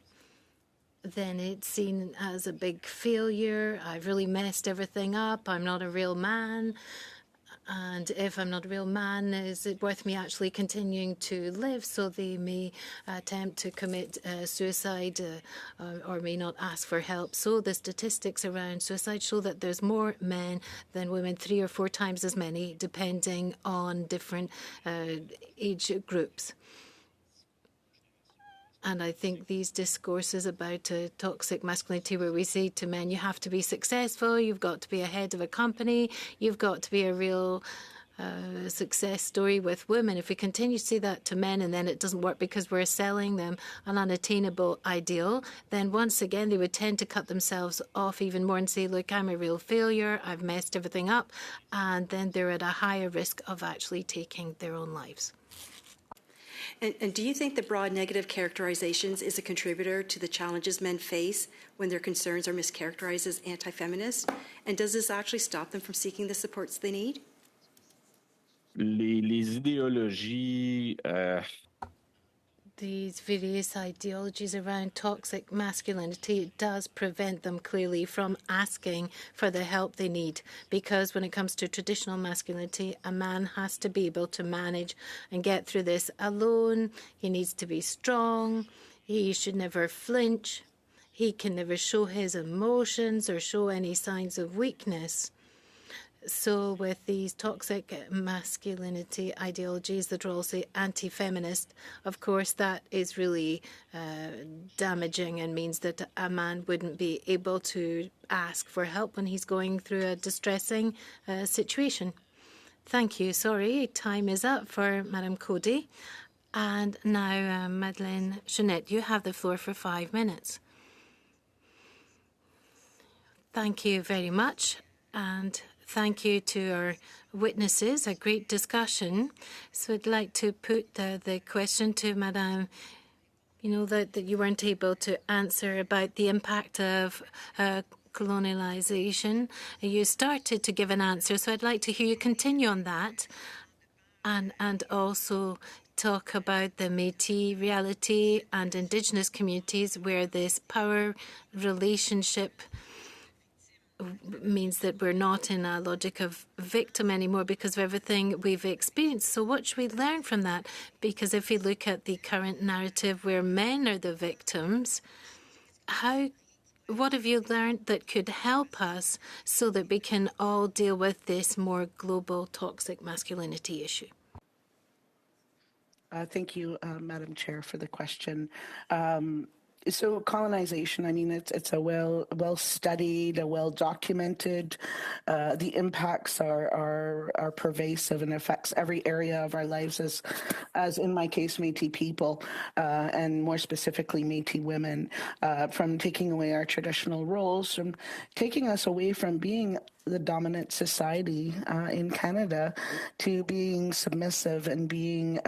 then it's seen as a big failure. I've really messed everything up. I'm not a real man. And if I'm not a real man, is it worth me actually continuing to live? So they may attempt to commit suicide or may not ask for help. So the statistics around suicide show that there's more men than women, 3 or 4 times as many, depending on different age groups. And I think these discourses about toxic masculinity, where we say to men, you have to be successful, you've got to be a head of a company, you've got to be a real success story with women. If we continue to say that to men and then it doesn't work because we're selling them an unattainable ideal, then once again they would tend to cut themselves off even more and say, look, I'm a real failure, I've messed everything up, and then they're at a higher risk of actually taking their own lives. And do you think the broad negative characterizations is a contributor to the challenges men face when their concerns are mischaracterized as anti-feminist? And does this actually stop them from seeking the supports they need? Les idéologies... These various ideologies around toxic masculinity, it does prevent them clearly from asking for the help they need, because when it comes to traditional masculinity, a man has to be able to manage and get through this alone. He needs to be strong. He should never flinch. He can never show his emotions or show any signs of weakness. So with these toxic masculinity ideologies that are also anti-feminist, of course, that is really damaging and means that a man wouldn't be able to ask for help when he's going through a distressing situation. Thank you. Sorry, time is up for Madame Cody. And now, Madeleine Jeanette, you have the floor for 5 minutes. Thank you very much. And thank you to our witnesses, a great discussion. So I'd like to put the question to Madame, that you weren't able to answer about the impact of colonialization. You started to give an answer, so I'd like to hear you continue on that and also talk about the Métis reality and Indigenous communities where this power relationship means that we're not in a logic of victim anymore because of everything we've experienced. So what should we learn from that? Because if we look at the current narrative where men are the victims, what have you learned that could help us so that we can all deal with this more global toxic masculinity issue? Thank you, Madam Chair, for the question. So colonization, I mean, it's a well studied, a well documented. The impacts are pervasive and affects every area of our lives, as in my case, Métis people, and more specifically Métis women, from taking away our traditional roles, from taking us away from being the dominant society in Canada to being submissive and being,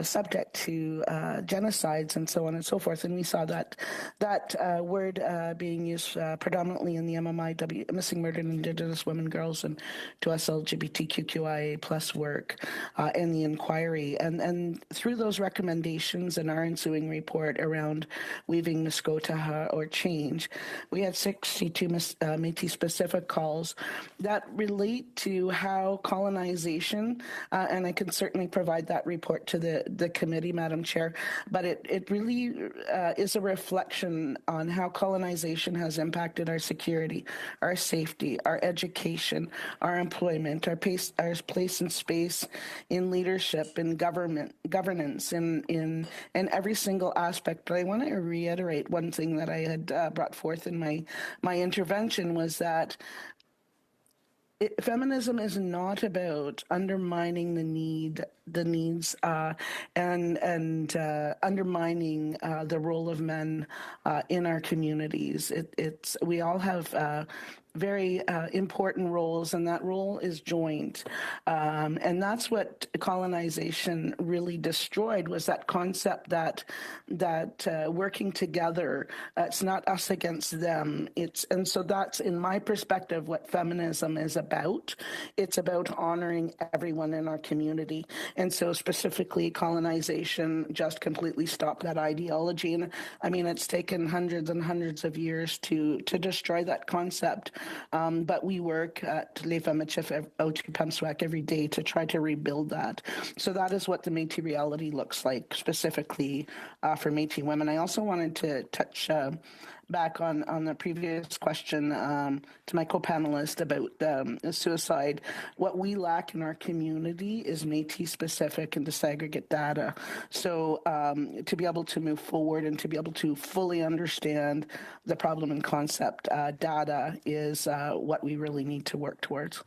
subject to genocides and so on and so forth. forth, and we saw that word being used predominantly in the MMIW, Missing Murdered Indigenous Women, Girls, and to us LGBTQIA plus work in the inquiry. And through those recommendations in our ensuing report around weaving Muskotaha or change, we had 62 Métis-specific calls that relate to how colonization, and I can certainly provide that report to the committee, Madam Chair, but it really is a reflection on how colonization has impacted our security, our safety, our education, our employment, our place and space in leadership, in governance, in every single aspect. But I want to reiterate one thing that I had brought forth in my intervention was that feminism is not about undermining the needs and undermining the role of men in our communities. We all have very important roles, and that role is joint. And that's what colonization really destroyed, was that concept that working together, it's not us against them. And so that's, in my perspective, what feminism is about. It's about honoring everyone in our community. And so specifically, colonization just completely stopped that ideology. And I mean, it's taken hundreds and hundreds of years to destroy that concept. But we work at Les Femmes Pemswak every day to try to rebuild that. So that is what the Métis reality looks like, specifically for Métis women. I also wanted to touch back on the previous question to my co-panelist about suicide. What we lack in our community is Métis-specific and disaggregate data. So to be able to move forward and to be able to fully understand the problem and concept, data is what we really need to work towards.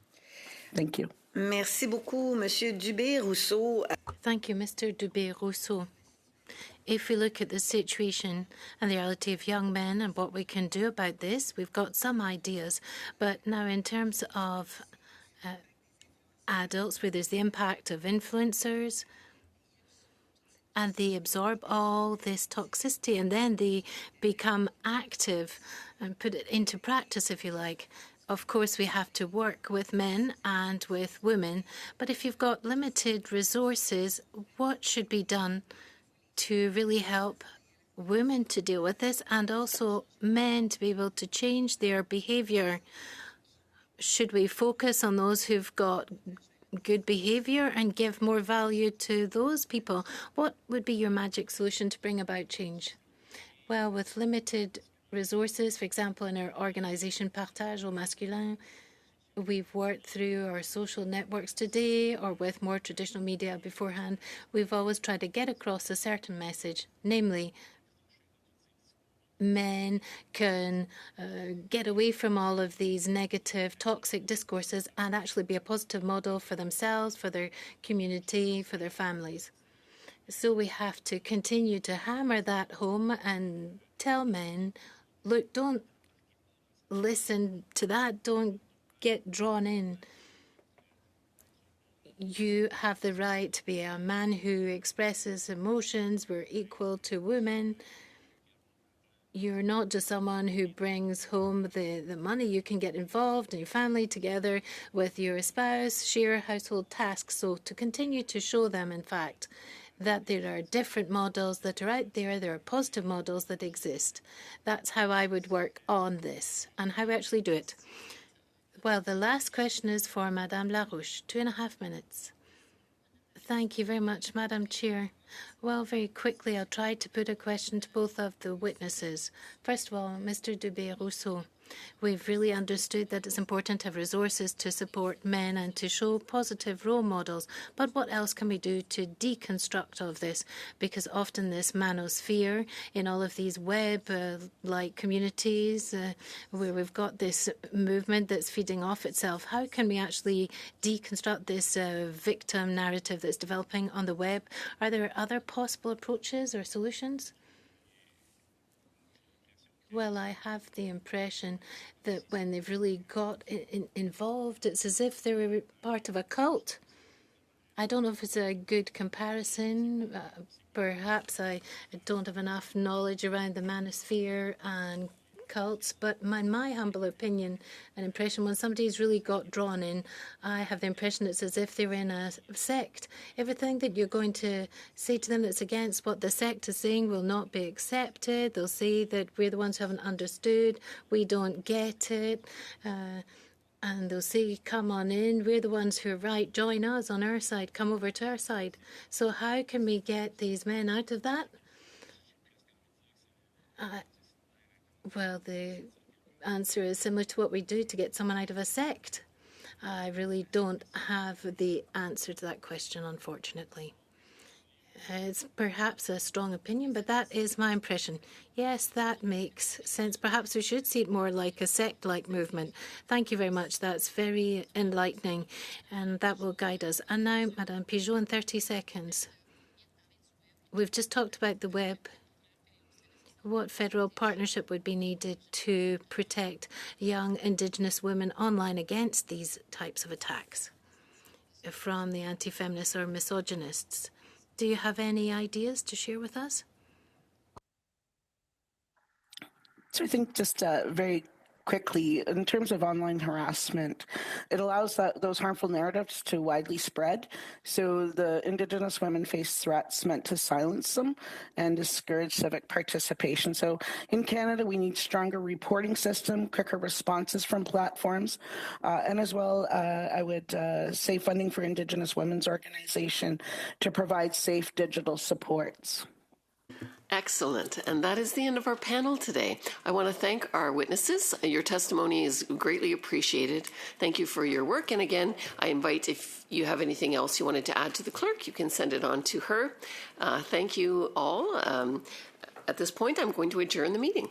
Thank you. Merci beaucoup, Monsieur Dubé-Rousseau. Thank you, Mr. Dubé-Rousseau. If we look at the situation and the reality of young men and what we can do about this, we've got some ideas. But now in terms of adults, where there's the impact of influencers, and they absorb all this toxicity, and then they become active and put it into practice, if you like. Of course, we have to work with men and with women. But if you've got limited resources, what should be done to really help women to deal with this, and also men to be able to change their behavior? Should we focus on those who've got good behavior and give more value to those people? What would be your magic solution to bring about change? Well, with limited resources, for example, in our organisation Partage au Masculin, we've worked through our social networks today or with more traditional media beforehand. We've always tried to get across a certain message, namely, men can get away from all of these negative, toxic discourses and actually be a positive model for themselves, for their community, for their families. So we have to continue to hammer that home and tell men, look, don't listen to that, don't get drawn in. You have the right to be a man who expresses emotions. We're equal to women. You're not just someone who brings home the money. You can get involved in your family together with your spouse, share household tasks. So to continue to show them, in fact, that there are different models that are out there. There are positive models that exist. That's how I would work on this and how we actually do it. Well, the last question is for Madame Larouche. 2.5 minutes. Thank you very much, Madam Chair. Well, very quickly, I'll try to put a question to both of the witnesses. First of all, Mr. Dubé-Rousseau, we've really understood that it's important to have resources to support men and to show positive role models. But what else can we do to deconstruct all of this? Because often this manosphere in all of these web-like communities where we've got this movement that's feeding off itself, how can we actually deconstruct this victim narrative that's developing on the web? Are there other possible approaches or solutions? Well, I have the impression that when they've really got involved, it's as if they were part of a cult. I don't know if it's a good comparison. Perhaps I don't have enough knowledge around the manosphere and cults, but in my humble opinion and impression, when somebody's really got drawn in, I have the impression it's as if they're in a sect. Everything that you're going to say to them that's against what the sect is saying will not be accepted. They'll say that we're the ones who haven't understood, we don't get it. And they'll say, come on in, we're the ones who are right, join us on our side, come over to our side. So how can we get these men out of that? Well, the answer is similar to what we do to get someone out of a sect. I really don't have the answer to that question, unfortunately. It's perhaps a strong opinion, but that is my impression. Yes, that makes sense. Perhaps we should see it more like a sect-like movement. Thank you very much. That's very enlightening, and that will guide us. And now, Madame Pigeot, in 30 seconds. We've just talked about the web. What federal partnership would be needed to protect young Indigenous women online against these types of attacks from the anti-feminists or misogynists? Do you have any ideas to share with us? So I think just very quickly, in terms of online harassment, it allows those harmful narratives to widely spread. So the Indigenous women face threats meant to silence them and discourage civic participation. So in Canada, we need stronger reporting system, quicker responses from platforms, and as well, I would say funding for Indigenous women's organization to provide safe digital supports. Excellent. And that is the end of our panel today. I want to thank our witnesses. Your testimony is greatly appreciated. Thank you for your work. And again, I invite, if you have anything else you wanted to add to the clerk, you can send it on to her. Thank you all. At this point, I'm going to adjourn the meeting.